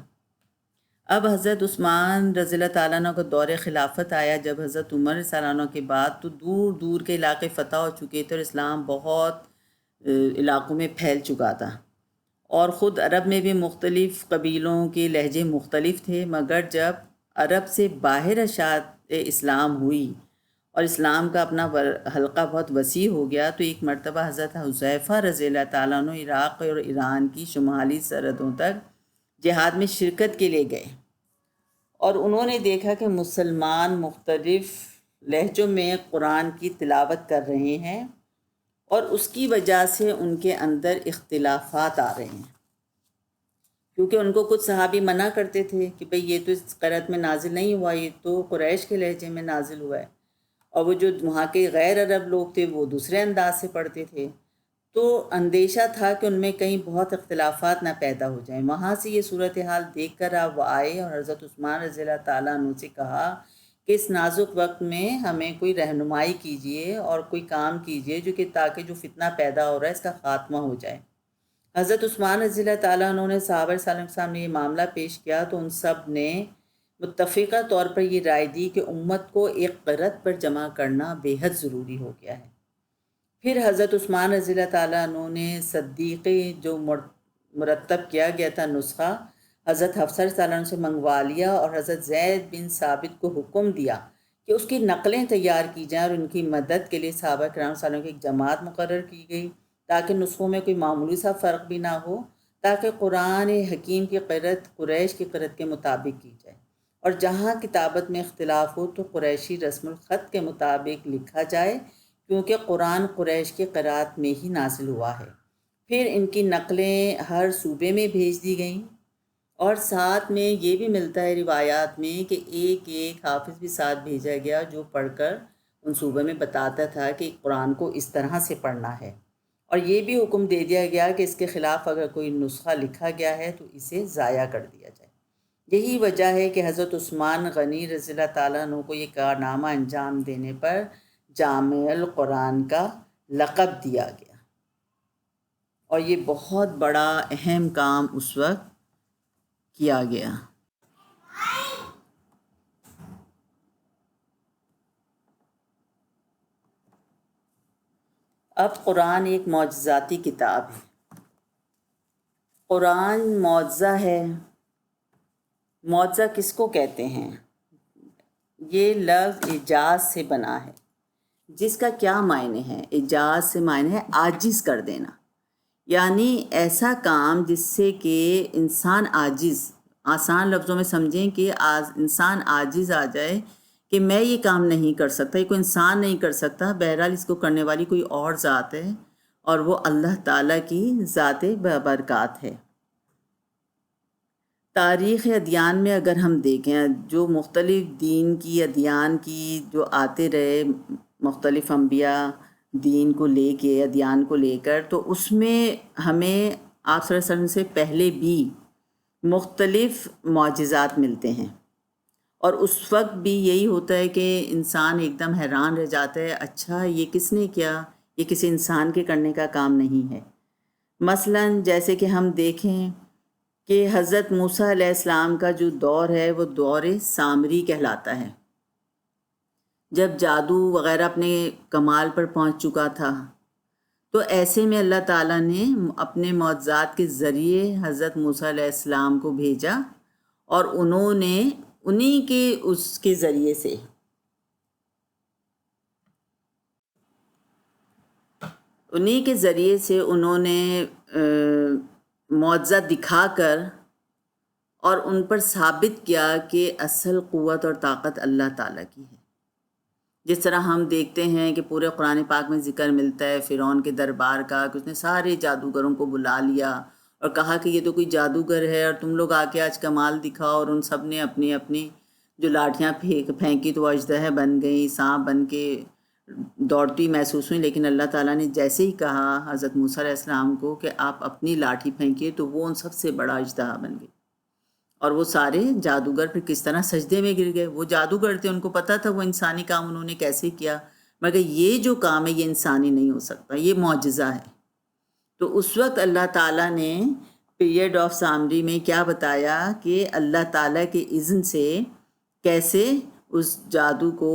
اب حضرت عثمان رضی اللہ تعالیٰ عنہ کا دور خلافت آیا، جب حضرت عمر رضی اللہ عنہ کے بعد تو دور دور کے علاقے فتح ہو چکے تھے، اور اسلام بہت علاقوں میں پھیل چکا تھا، اور خود عرب میں بھی مختلف قبیلوں کے لہجے مختلف تھے۔ مگر جب عرب سے باہر اشاعت اسلام ہوئی اور اسلام کا اپنا حلقہ بہت وسیع ہو گیا، تو ایک مرتبہ حضرت حذیفہ رضی اللہ تعالیٰ عنہ عراق اور ایران کی شمالی سرحدوں تک جہاد میں شرکت کے لیے گئے، اور انہوں نے دیکھا کہ مسلمان مختلف لہجوں میں قرآن کی تلاوت کر رہے ہیں، اور اس کی وجہ سے ان کے اندر اختلافات آ رہے ہیں، کیونکہ ان کو کچھ صحابی منع کرتے تھے کہ بھئی یہ تو اس قرأت میں نازل نہیں ہوا، یہ تو قریش کے لہجے میں نازل ہوا ہے، اور وہ جو وہاں کے غیر عرب لوگ تھے وہ دوسرے انداز سے پڑھتے تھے، تو اندیشہ تھا کہ ان میں کہیں بہت اختلافات نہ پیدا ہو جائیں۔ وہاں سے یہ صورتحال دیکھ کر آپ وہ آئے اور حضرت عثمان رضی اللہ تعالیٰ عنہ سے کہا کہ اس نازک وقت میں ہمیں کوئی رہنمائی کیجئے اور کوئی کام کیجئے جو کہ تاکہ جو فتنہ پیدا ہو رہا ہے اس کا خاتمہ ہو جائے۔ حضرت عثمان رضی اللہ تعالیٰ عنہ نے صحابہ صلی کے سامنے یہ معاملہ پیش کیا تو ان سب نے متفقہ طور پر یہ رائے دی کہ امت کو ایک قرأت پر جمع کرنا بے حد ضروری ہو گیا ہے۔ پھر حضرت عثمان رضی اللہ تعالیٰ عنہ نے صدیقی جو مرتب کیا گیا تھا نسخہ حضرت حفصہ رضی اللہ عنہ سے منگوا لیا اور حضرت زید بن ثابت کو حکم دیا کہ اس کی نقلیں تیار کی جائیں، اور ان کی مدد کے لیے صحابہ کرام صلی اللہ علیہ وسلم کی ایک جماعت مقرر کی گئی تاکہ نسخوں میں کوئی معمولی سا فرق بھی نہ ہو، تاکہ قرآن حکیم کی قرأت قریش کی قرأت کے مطابق کی جائے، اور جہاں کتابت میں اختلاف ہو تو قریشی رسم الخط کے مطابق لکھا جائے، کیونکہ قرآن قریش کی قرأت میں ہی نازل ہوا ہے۔ پھر ان کی نقلیں ہر صوبے میں بھیج دی گئیں، اور ساتھ میں یہ بھی ملتا ہے روایات میں کہ ایک ایک حافظ بھی ساتھ بھیجا گیا جو پڑھ کر ان صوبے میں بتاتا تھا کہ قرآن کو اس طرح سے پڑھنا ہے، اور یہ بھی حکم دے دیا گیا کہ اس کے خلاف اگر کوئی نسخہ لکھا گیا ہے تو اسے ضائع کر دیا جائے۔ یہی وجہ ہے کہ حضرت عثمان غنی رضی اللہ تعالیٰ عنہ کو یہ کارنامہ انجام دینے پر جامع القرآن کا لقب دیا گیا، اور یہ بہت بڑا اہم کام اس وقت کیا گیا۔ اب قرآن ایک معجزاتی کتاب ہے۔ قرآن معجزہ ہے۔ معجزہ کس کو کہتے ہیں؟ یہ لفظ اعجاز سے بنا ہے، جس کا کیا معنی ہے؟ اعجاز سے معنی ہے عاجز کر دینا، یعنی ایسا کام جس سے کہ انسان عاجز، آسان لفظوں میں سمجھیں کہ انسان عاجز آ جائے کہ میں یہ کام نہیں کر سکتا، یہ کوئی انسان نہیں کر سکتا، بہرحال اس کو کرنے والی کوئی اور ذات ہے، اور وہ اللہ تعالیٰ کی ذات بابرکات ہے۔ تاریخ ادیان میں اگر ہم دیکھیں، جو مختلف دین کی ادیان کی جو آتے رہے، مختلف انبیاء دین کو لے کے، ادیان کو لے کر، تو اس میں ہمیں آپ صلی اللہ علیہ وسلم سے پہلے بھی مختلف معجزات ملتے ہیں، اور اس وقت بھی یہی ہوتا ہے کہ انسان ایک دم حیران رہ جاتا ہے، اچھا یہ کس نے کیا؟ یہ کسی انسان کے کرنے کا کام نہیں ہے۔ مثلاً جیسے کہ ہم دیکھیں کہ حضرت موسیٰ علیہ السلام کا جو دور ہے وہ دور سامری کہلاتا ہے، جب جادو وغیرہ اپنے کمال پر پہنچ چکا تھا، تو ایسے میں اللہ تعالیٰ نے اپنے معجزات کے ذریعے حضرت موسیٰ علیہ السلام کو بھیجا، اور انہوں نے انہی کے اس کے ذریعے سے انہوں نے معجزہ دکھا کر اور ان پر ثابت کیا کہ اصل قوت اور طاقت اللہ تعالیٰ کی ہے۔ جس طرح ہم دیکھتے ہیں کہ پورے قرآن پاک میں ذکر ملتا ہے فرعون کے دربار کا، کہ اس نے سارے جادوگروں کو بلا لیا اور کہا کہ یہ تو کوئی جادوگر ہے اور تم لوگ آ کے آج کمال دکھاؤ، اور ان سب نے اپنی اپنی جو لاٹھیاں پھینکی تو وہ اژدہے بن گئی، سانپ بن کے دوڑتی محسوس ہوئی، لیکن اللہ تعالیٰ نے جیسے ہی کہا حضرت موسیٰ علیہ السلام کو کہ آپ اپنی لاٹھی پھینکیے، تو وہ ان سب سے بڑا اژدہا بن گئی، اور وہ سارے جادوگر پھر کس طرح سجدے میں گر گئے۔ وہ جادوگر تھے، ان کو پتہ تھا وہ انسانی کام انہوں نے کیسے کیا، مگر یہ جو کام ہے یہ انسانی نہیں ہو سکتا، یہ معجزہ ہے۔ تو اس وقت اللہ تعالیٰ نے پیریڈ آف سامری میں کیا بتایا کہ اللہ تعالیٰ کے اذن سے کیسے اس جادو کو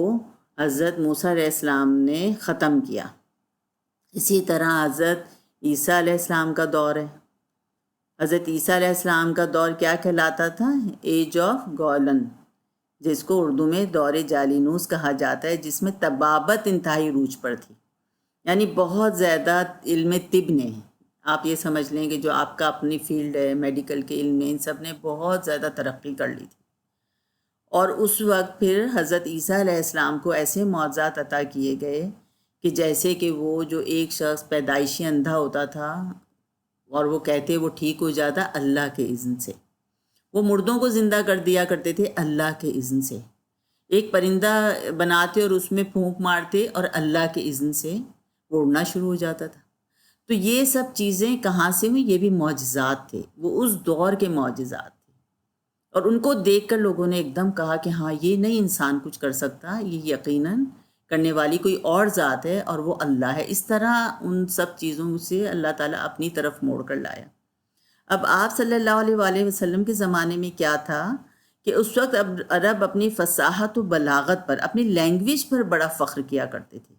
حضرت موسیٰ علیہ السلام نے ختم کیا۔ اسی طرح حضرت عیسیٰ علیہ السلام کا دور ہے۔ حضرت عیسیٰ علیہ السلام کا دور کیا کہلاتا تھا؟ ایج آف گولن، جس کو اردو میں دور جالینوس کہا جاتا ہے، جس میں طبابت انتہائی عروج پر تھی، یعنی بہت زیادہ علم طب نے، آپ یہ سمجھ لیں کہ جو آپ کا اپنی فیلڈ ہے میڈیکل کے علم میں، ان سب نے بہت زیادہ ترقی کر لی تھی، اور اس وقت پھر حضرت عیسیٰ علیہ السلام کو ایسے معجزات عطا کیے گئے کہ جیسے کہ وہ جو ایک شخص پیدائشی اندھا ہوتا تھا، اور وہ کہتے وہ ٹھیک ہو جاتا اللہ کے اذن سے۔ وہ مردوں کو زندہ کر دیا کرتے تھے اللہ کے اذن سے۔ ایک پرندہ بناتے اور اس میں پھونک مارتے اور اللہ کے اذن سے وہ اڑنا شروع ہو جاتا تھا۔ تو یہ سب چیزیں کہاں سے ہوئی؟ یہ بھی معجزات تھے، وہ اس دور کے معجزات تھے، اور ان کو دیکھ کر لوگوں نے ایک دم کہا کہ ہاں یہ نہیں انسان کچھ کر سکتا، یہ یقیناً کرنے والی کوئی اور ذات ہے اور وہ اللہ ہے۔ اس طرح ان سب چیزوں سے اللہ تعالیٰ اپنی طرف موڑ کر لایا۔ اب آپ صلی اللہ علیہ وآلہ وسلم کے زمانے میں کیا تھا کہ اس وقت عرب اپنی فصاحت و بلاغت پر، اپنی لینگویج پر بڑا فخر کیا کرتے تھے،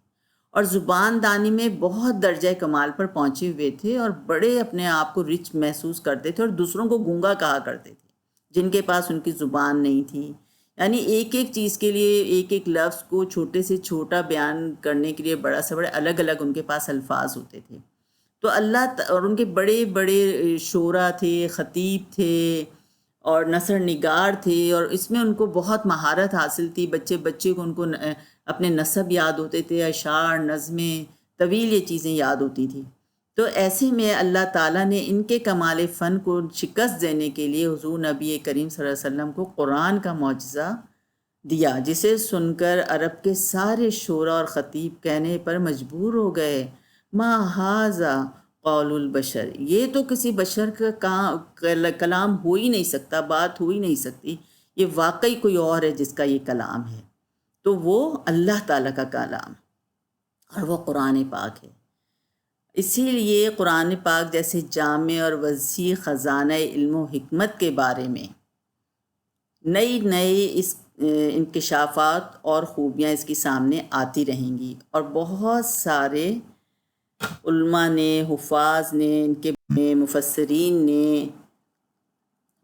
اور زبان دانی میں بہت درجہ کمال پر پہنچے ہوئے تھے، اور بڑے اپنے آپ کو رچ محسوس کرتے تھے، اور دوسروں کو گونگا کہا کرتے تھے جن کے پاس ان کی زبان نہیں تھی۔ یعنی ایک ایک چیز کے لیے، ایک ایک لفظ کو چھوٹے سے چھوٹا بیان کرنے کے لیے بڑا سے بڑے الگ الگ ان کے پاس الفاظ ہوتے تھے۔ تو اللہ اور ان کے بڑے بڑے شعراء تھے، خطیب تھے اور نثر نگار تھے، اور اس میں ان کو بہت مہارت حاصل تھی۔ بچے بچے کو ان کو اپنے نسب یاد ہوتے تھے، اشعار، نظمیں، طویل یہ چیزیں یاد ہوتی تھیں۔ تو ایسے میں اللہ تعالیٰ نے ان کے کمال فن کو شکست دینے کے لیے حضور نبی کریم صلی اللہ علیہ وسلم کو قرآن کا معجزہ دیا، جسے سن کر عرب کے سارے شعراء اور خطیب کہنے پر مجبور ہو گئے، ما ھذا قول البشر، یہ تو کسی بشر کا کلام ہو ہی نہیں سکتا، بات ہو ہی نہیں سکتی، یہ واقعی کوئی اور ہے جس کا یہ کلام ہے۔ تو وہ اللہ تعالیٰ کا کلام اور وہ قرآن پاک ہے۔ اسی لیے قرآن پاک جیسے جامع اور وسیع خزانہ علم و حکمت کے بارے میں نئی نئی انکشافات اور خوبیاں اس کے سامنے آتی رہیں گی، اور بہت سارے علماء نے، حفاظ نے، ان کے مفسرین نے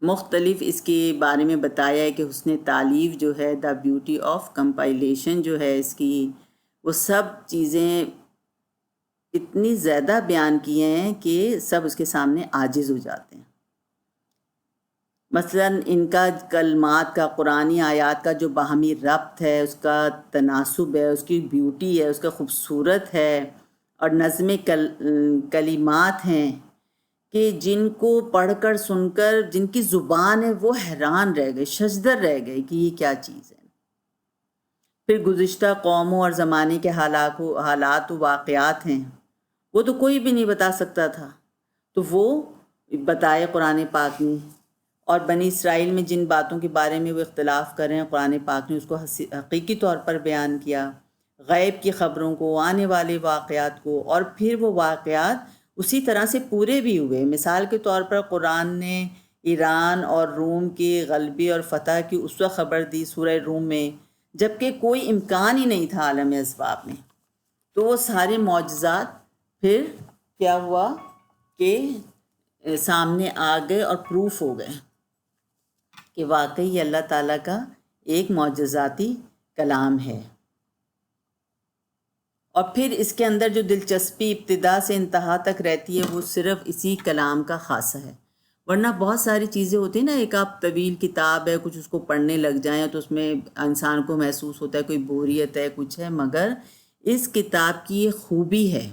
مختلف اس کے بارے میں بتایا ہے کہ حسن تالیف جو ہے، دا بیوٹی آف کمپائلیشن جو ہے اس کی، وہ سب چیزیں اتنی زیادہ بیان کیے ہیں کہ سب اس کے سامنے عاجز ہو جاتے ہیں۔ مثلا ان کا کلمات کا، قرآنی آیات کا جو باہمی ربط ہے، اس کا تناسب ہے، اس کی بیوٹی ہے، اس کا خوبصورت ہے، اور نظم کلمات ہیں کہ جن کو پڑھ کر، سن کر، جن کی زبان ہے وہ حیران رہ گئے، ششدر رہ گئے کہ یہ کیا چیز ہے۔ پھر گزشتہ قوموں اور زمانے کے حالات و واقعات ہیں، وہ تو کوئی بھی نہیں بتا سکتا تھا، تو وہ بتائے قرآن پاک نے۔ اور بنی اسرائیل میں جن باتوں کے بارے میں وہ اختلاف کر رہے ہیں، قرآن پاک نے اس کو حقیقی طور پر بیان کیا، غیب کی خبروں کو، آنے والے واقعات کو، اور پھر وہ واقعات اسی طرح سے پورے بھی ہوئے۔ مثال کے طور پر قرآن نے ایران اور روم کے غلبے اور فتح کی اس وقت خبر دی سورہ روم میں جبکہ کوئی امکان ہی نہیں تھا عالم اسباب میں۔ تو وہ سارے معجزات پھر کیا ہوا کہ سامنے آ گئے اور پروف ہو گئے کہ واقعی یہ اللہ تعالیٰ کا ایک معجزاتی کلام ہے۔ اور پھر اس کے اندر جو دلچسپی ابتدا سے انتہا تک رہتی ہے وہ صرف اسی کلام کا خاصہ ہے، ورنہ بہت ساری چیزیں ہوتی ہیں نا، ایک آپ طویل کتاب ہے، کچھ اس کو پڑھنے لگ جائیں تو اس میں انسان کو محسوس ہوتا ہے کوئی بوریت ہے، کچھ ہے، مگر اس کتاب کی یہ خوبی ہے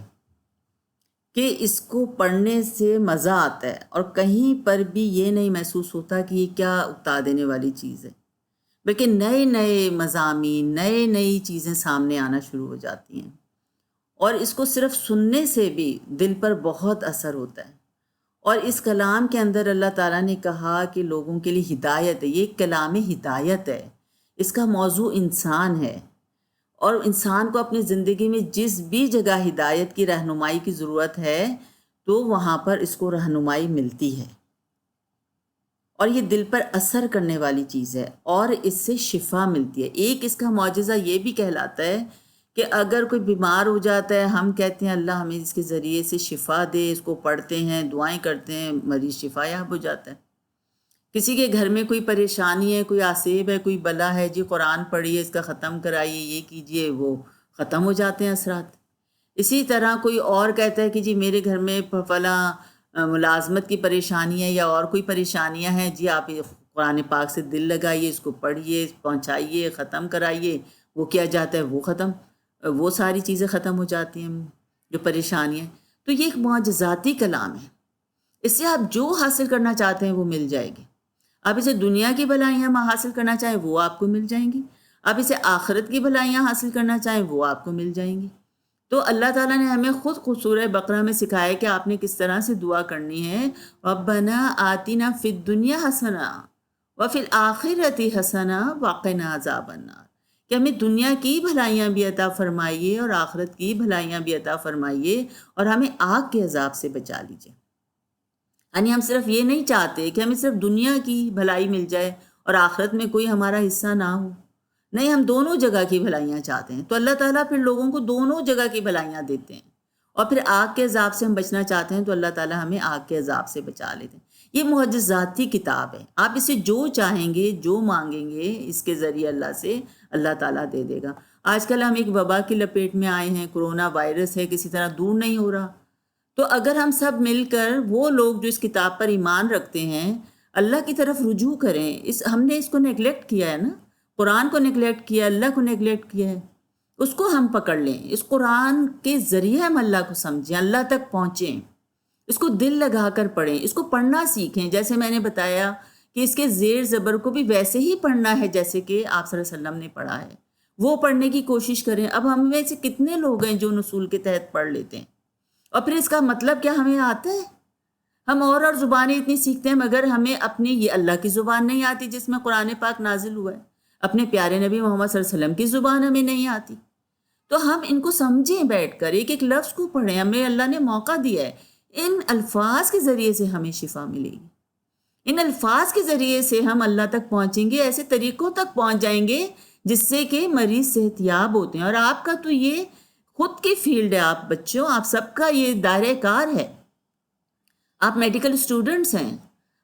کہ اس کو پڑھنے سے مزہ آتا ہے، اور کہیں پر بھی یہ نہیں محسوس ہوتا کہ یہ کیا اکتا دینے والی چیز ہے، بلکہ نئے نئے مضامین، نئی چیزیں سامنے آنا شروع ہو جاتی ہیں، اور اس کو صرف سننے سے بھی دل پر بہت اثر ہوتا ہے۔ اور اس کلام کے اندر اللہ تعالیٰ نے کہا کہ لوگوں کے لیے ہدایت ہے، یہ کلام ہدایت ہے، اس کا موضوع انسان ہے، اور انسان کو اپنی زندگی میں جس بھی جگہ ہدایت کی رہنمائی کی ضرورت ہے تو وہاں پر اس کو رہنمائی ملتی ہے، اور یہ دل پر اثر کرنے والی چیز ہے، اور اس سے شفا ملتی ہے۔ ایک اس کا معجزہ یہ بھی کہلاتا ہے کہ اگر کوئی بیمار ہو جاتا ہے، ہم کہتے ہیں اللہ ہمیں اس کے ذریعے سے شفا دے، اس کو پڑھتے ہیں، دعائیں کرتے ہیں، مریض شفا یاب ہو جاتا ہے۔ کسی کے گھر میں کوئی پریشانی ہے، کوئی آسیب ہے، کوئی بلا ہے، جی قرآن پڑھیے، اس کا ختم کرائیے، یہ کیجئے، وہ ختم ہو جاتے ہیں اثرات۔ اسی طرح کوئی اور کہتا ہے کہ جی میرے گھر میں فلاں ملازمت کی پریشانی ہے یا اور کوئی پریشانیاں ہیں، جی آپ قرآن پاک سے دل لگائیے، اس کو پڑھیے، پہنچائیے، ختم کرائیے، وہ کیا جاتا ہے، وہ ساری چیزیں ختم ہو جاتی ہیں جو پریشانیاں۔ تو یہ ایک معجزاتی کلام ہے، اس سے آپ جو حاصل کرنا چاہتے ہیں وہ مل جائے گی. آپ اسے دنیا کی بھلائیاں حاصل کرنا چاہیں وہ آپ کو مل جائیں گی. آپ اسے آخرت کی بھلائیاں حاصل کرنا چاہیں وہ آپ کو مل جائیں گی. تو اللہ تعالیٰ نے ہمیں خود سورہ بقرہ میں سکھایا کہ آپ نے کس طرح سے دعا کرنی ہے. ربنا آتنا فی الدنیا حسنہ وفی الآخرۃ حسنہ وقنا عذاب النار، کہ ہمیں دنیا کی بھلائیاں بھی عطا فرمائیے اور آخرت کی بھلائیاں بھی عطا فرمائیے اور ہمیں آگ کے عذاب سے بچا لیجیے. یعنی ہم صرف یہ نہیں چاہتے کہ ہمیں صرف دنیا کی بھلائی مل جائے اور آخرت میں کوئی ہمارا حصہ نہ ہو. نہیں، ہم دونوں جگہ کی بھلائیاں چاہتے ہیں. تو اللہ تعالیٰ پھر لوگوں کو دونوں جگہ کی بھلائیاں دیتے ہیں. اور پھر آگ کے عذاب سے ہم بچنا چاہتے ہیں تو اللہ تعالیٰ ہمیں آگ کے عذاب سے بچا لیتے ہیں. یہ معجزاتی کتاب ہے. آپ اسے جو چاہیں گے، جو مانگیں گے، اس کے ذریعے اللہ سے اللہ تعالیٰ دے دے گا. آج کل ہم ایک وبا کی لپیٹ میں آئے ہیں، کرونا وائرس ہے، کسی طرح دور نہیں ہو رہا. تو اگر ہم سب مل کر وہ لوگ جو اس کتاب پر ایمان رکھتے ہیں اللہ کی طرف رجوع کریں. ہم نے اس کو نیگلیکٹ کیا ہے نا، قرآن کو نیگلیکٹ کیا، اللہ کو نیگلیکٹ کیا ہے. اس کو ہم پکڑ لیں، اس قرآن کے ذریعے ہم اللہ کو سمجھیں، اللہ تک پہنچیں، اس کو دل لگا کر پڑھیں، اس کو پڑھنا سیکھیں. جیسے میں نے بتایا کہ اس کے زیر زبر کو بھی ویسے ہی پڑھنا ہے جیسے کہ آپ صلی اللہ علیہ وسلم نے پڑھا ہے، وہ پڑھنے کی کوشش کریں. اب ہم میں سے کتنے لوگ ہیں جو نصول کے تحت پڑھ لیتے ہیں، اور پھر اس کا مطلب کیا ہمیں آتا ہے؟ ہم اور زبانیں اتنی سیکھتے ہیں مگر ہمیں اپنی یہ اللہ کی زبان نہیں آتی جس میں قرآن پاک نازل ہوا ہے. اپنے پیارے نبی محمد صلی اللہ علیہ وسلم کی زبان ہمیں نہیں آتی. تو ہم ان کو سمجھیں، بیٹھ کر ایک ایک لفظ کو پڑھیں. ہمیں اللہ نے موقع دیا ہے، ان الفاظ کے ذریعے سے ہمیں شفا ملے گی. ان الفاظ کے ذریعے سے ہم اللہ تک پہنچیں گے، ایسے طریقوں تک پہنچ جائیں گے جس سے کہ مریض صحت یاب ہوتے ہیں. اور آپ کا تو یہ خود کی فیلڈ ہے. آپ بچوں، آپ سب کا یہ دائرہ کار ہے. آپ میڈیکل اسٹوڈنٹس ہیں.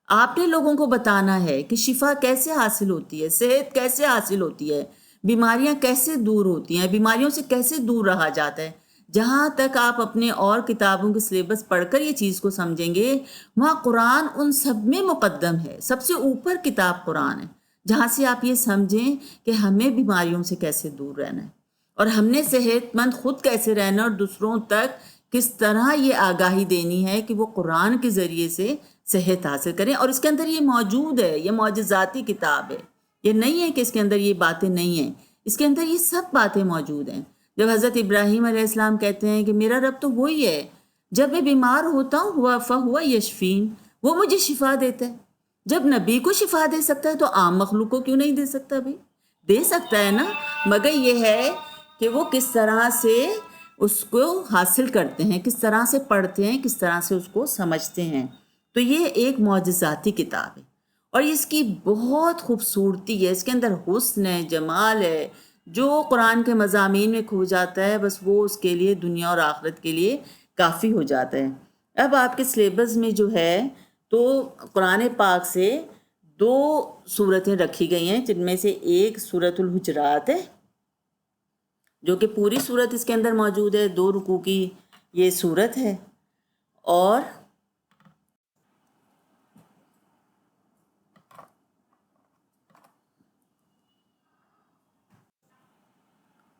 آپ نے لوگوں کو بتانا ہے کہ شفا کیسے حاصل ہوتی ہے، صحت کیسے حاصل ہوتی ہے، بیماریاں کیسے دور ہوتی ہیں، بیماریوں سے کیسے دور رہا جاتا ہے. جہاں تک آپ اپنے اور کتابوں کے سلیبس پڑھ کر یہ چیز کو سمجھیں گے، وہاں قرآن ان سب میں مقدم ہے. سب سے اوپر کتاب قرآن ہے، جہاں سے آپ یہ سمجھیں کہ ہمیں بیماریوں سے کیسے دور رہنا ہے اور ہم نے صحت مند خود کیسے رہنا اور دوسروں تک کس طرح یہ آگاہی دینی ہے کہ وہ قرآن کے ذریعے سے صحت حاصل کریں. اور اس کے اندر یہ موجود ہے، یہ معجزاتی کتاب ہے. یہ نہیں ہے کہ اس کے اندر یہ باتیں نہیں ہیں، اس کے اندر یہ سب باتیں موجود ہیں. جب حضرت ابراہیم علیہ السلام کہتے ہیں کہ میرا رب تو وہی ہے، جب میں بیمار ہوتا ہوں ہوا فہو یشفین، وہ مجھے شفا دیتا ہے. جب نبی کو شفا دے سکتا ہے تو عام مخلوق کو کیوں نہیں دے سکتا؟ بھائی دے سکتا ہے نا، مگر یہ ہے کہ وہ کس طرح سے اس کو حاصل کرتے ہیں، کس طرح سے پڑھتے ہیں، کس طرح سے اس کو سمجھتے ہیں. تو یہ ایک معجزاتی کتاب ہے اور اس کی بہت خوبصورتی ہے، اس کے اندر حسن ہے، جمال ہے. جو قرآن کے مضامین میں کھو جاتا ہے بس وہ اس کے لیے دنیا اور آخرت کے لیے کافی ہو جاتا ہے. اب آپ کے سلیبس میں جو ہے تو قرآن پاک سے 2 سورتیں رکھی گئی ہیں، جن میں سے ایک سورۃ الحجرات ہے جو کہ پوری سورت اس کے اندر موجود ہے، 2 رکوع کی یہ سورت ہے. اور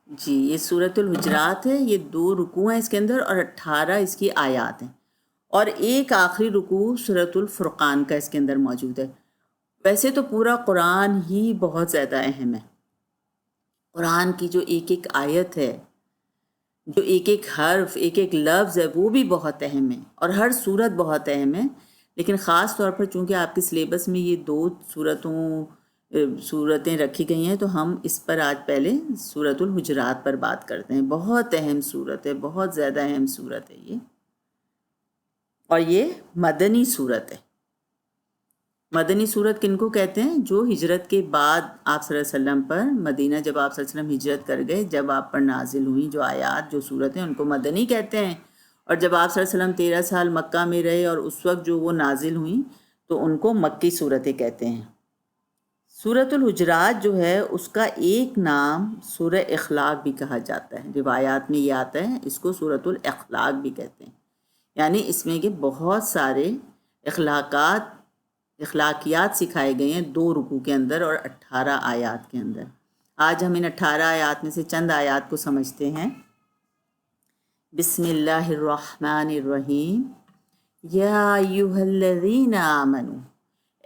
جی یہ سورۃ الحجرات ہے، یہ 2 رکوع ہیں اس کے اندر اور 18 اس کی آیات ہیں. اور ایک آخری رکوع سورۃ الفرقان کا اس کے اندر موجود ہے. ویسے تو پورا قرآن ہی بہت زیادہ اہم ہے. قرآن کی جو ایک ایک آیت ہے، جو ایک ایک حرف، ایک ایک لفظ ہے، وہ بھی بہت اہم ہے اور ہر صورت بہت اہم ہے. لیکن خاص طور پر چونکہ آپ کے سلیبس میں یہ 2 صورتیں رکھی گئی ہیں تو ہم اس پر آج پہلے سورۃ الحجرات پر بات کرتے ہیں. بہت اہم صورت ہے، بہت زیادہ اہم صورت ہے یہ، اور یہ مدنی صورت ہے. مدنی صورت کن کو کہتے ہیں؟ جو ہجرت کے بعد آپ صلی اللہ علیہ وسلم پر مدینہ، جب آپ صلی اللہ علیہ وسلم ہجرت کر گئے، جب آپ پر نازل ہوئیں جو آیات، جو صورتیں، ان کو مدنی کہتے ہیں. اور جب آپ صلی اللہ علیہ وسلم 13 سال مکہ میں رہے اور اس وقت جو وہ نازل ہوئیں تو ان کو مکی صورتیں کہتے ہیں. سورۃ الحجرات جو ہے اس کا ایک نام سورہ اخلاق بھی کہا جاتا ہے. روایات میں یہ آتا ہے اس کو سورۃ الاخلاق بھی کہتے ہیں. یعنی اس میں کہ بہت سارے اخلاقیات سکھائے گئے ہیں 2 رکوع کے اندر اور 18 آیات کے اندر. آج ہم ان 18 آیات میں سے چند آیات کو سمجھتے ہیں. بسم اللہ الرحمن الرحیم. یا ایھا الذین آمنو،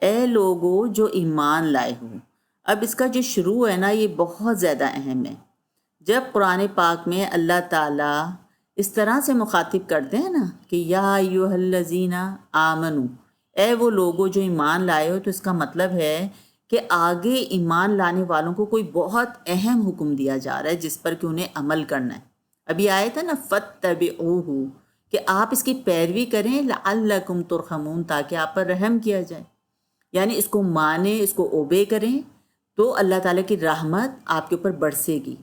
اے لوگو جو ایمان لائے ہو۔ اب اس کا جو شروع ہے نا، یہ بہت زیادہ اہم ہے۔ جب قرآن پاک میں اللہ تعالیٰ اس طرح سے مخاطب کرتے ہیں نا کہ یا ایھا الذین آمنو، اے وہ لوگو جو ایمان لائے ہو، تو اس کا مطلب ہے کہ آگے ایمان لانے والوں کو کوئی بہت اہم حکم دیا جا رہا ہے جس پر کہ انہیں عمل کرنا ہے۔ ابھی آیت ہے نا فَاتَّبِعُوهُ، کہ آپ اس کی پیروی کریں لعلکم ترحمون، تاکہ آپ پر رحم کیا جائے، یعنی اس کو مانیں، اس کو اوبے کریں تو اللہ تعالیٰ کی رحمت آپ کے اوپر برسے گی۔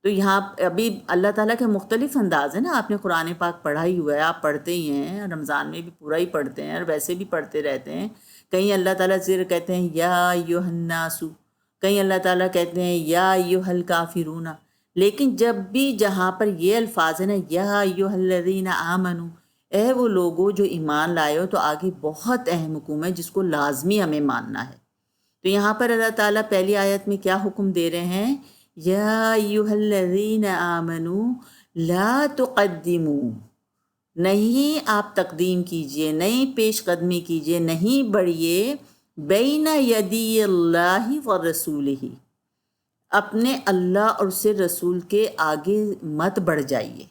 تو یہاں ابھی اللہ تعالیٰ کے مختلف انداز ہیں نا، آپ نے قرآن پاک پڑھا ہی ہوا ہے، آپ پڑھتے ہی ہیں، رمضان میں بھی پورا ہی پڑھتے ہیں اور ویسے بھی پڑھتے رہتے ہیں۔ کہیں اللہ تعالیٰ ذکر کہتے ہیں یا ایھا الناس، کہیں اللہ تعالیٰ کہتے ہیں یا ایھا الکافرون، لیکن جب بھی جہاں پر یہ الفاظ ہیں نا یا ایھا الذین آمنو، اے وہ لوگو جو ایمان لائے ہو، تو آگے بہت اہم حکم ہے جس کو لازمی ہمیں ماننا ہے۔ تو یہاں پر اللہ تعالیٰ پہلی آیت میں کیا حکم دے رہے ہیں؟ یا ایھا الذین آمنو لا تقدموا، نہیں آپ تقدیم کیجئے، نہیں پیش قدمی کیجئے، نہیں بڑھیے بین یدی اللہ و رسولہ، اپنے اللہ اور اس کے رسول کے آگے مت بڑھ جائیے۔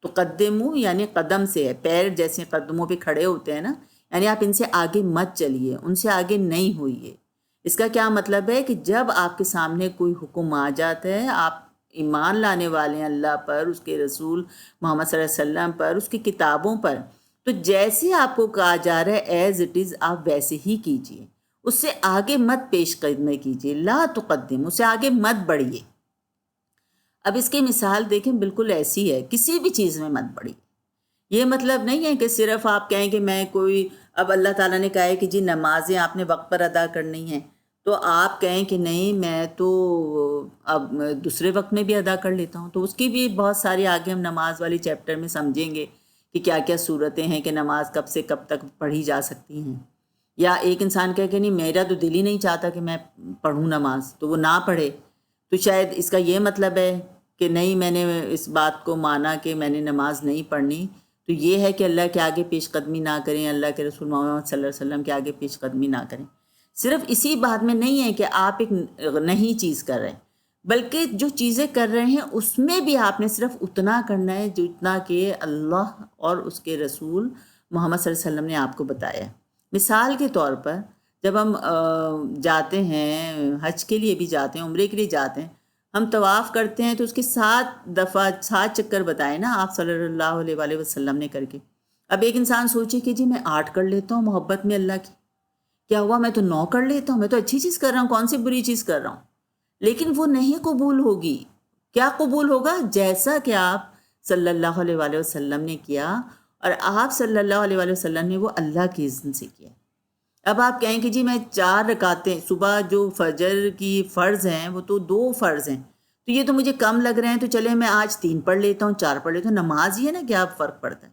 تو قدمو یعنی قدم سے ہے، پیر جیسے قدموں پہ کھڑے ہوتے ہیں نا، یعنی آپ ان سے آگے مت چلیے، ان سے آگے نہیں ہوئیے۔ اس کا کیا مطلب ہے کہ جب آپ کے سامنے کوئی حکم آ جاتا ہے، آپ ایمان لانے والے ہیں اللہ پر، اس کے رسول محمد صلی اللہ علیہ وسلم پر، اس کی کتابوں پر، تو جیسے آپ کو کہا جا رہا ہے ایز اٹ از آپ ویسے ہی کیجیے، اس سے آگے مت پیش قدمی کیجیے، لا تقدم، اس سے آگے مت بڑھیے۔ اب اس کی مثال دیکھیں، بالکل ایسی ہے، کسی بھی چیز میں مت بڑھیے۔ یہ مطلب نہیں ہے کہ صرف آپ کہیں کہ میں کوئی، اب اللہ تعالیٰ نے کہا ہے کہ جی نمازیں آپ نے وقت پر ادا کرنی ہیں، تو آپ کہیں کہ نہیں میں تو اب دوسرے وقت میں بھی ادا کر لیتا ہوں، تو اس کی بھی بہت ساری آگے ہم نماز والی چیپٹر میں سمجھیں گے کہ کیا کیا صورتیں ہیں کہ نماز کب سے کب تک پڑھی جا سکتی ہیں۔ یا ایک انسان کہے کہ نہیں میرا تو دل ہی نہیں چاہتا کہ میں پڑھوں نماز، تو وہ نہ پڑھے، تو شاید اس کا یہ مطلب ہے کہ نہیں میں نے اس بات کو مانا کہ میں نے نماز نہیں پڑھنی، تو یہ ہے کہ اللہ کے آگے پیش قدمی نہ کریں، اللہ کے رسول محمد صلی اللہ علیہ وسلم کے آگے پیش قدمی نہ کریں۔ صرف اسی بات میں نہیں ہے کہ آپ ایک نہیں چیز کر رہے ہیں، بلکہ جو چیزیں کر رہے ہیں اس میں بھی آپ نے صرف اتنا کرنا ہے جو اتنا کہ اللہ اور اس کے رسول محمد صلی اللہ علیہ وسلم نے آپ کو بتایا ہے۔ مثال کے طور پر جب ہم جاتے ہیں حج کے لیے بھی جاتے ہیں، عمرے کے لیے جاتے ہیں، ہم طواف کرتے ہیں تو اس کے 7 چکر بتائے نا آپ صلی اللہ علیہ وآلہ وسلم نے کر کے۔ اب ایک انسان سوچے کہ جی میں 8 کر لیتا ہوں محبت میں اللہ کی، کیا ہوا میں تو 9 کر لیتا ہوں، میں تو اچھی چیز کر رہا ہوں، کون سی بری چیز کر رہا ہوں؟ لیکن وہ نہیں قبول ہوگی۔ کیا قبول ہوگا؟ جیسا کہ آپ صلی اللہ علیہ وآلہ وسلم نے کیا، اور آپ صلی اللہ علیہ وآلہ وسلم نے وہ اللہ کی اذن سے کیا۔ اب آپ کہیں کہ جی میں 4 رکعتیں صبح جو فجر کی فرض ہیں وہ تو 2 فرض ہیں، تو یہ تو مجھے کم لگ رہے ہیں، تو چلے میں آج 3 پڑھ لیتا ہوں، 4 پڑھ لیتا ہوں۔ نماز ہی ہے نا، کیا فرق پڑتا ہے؟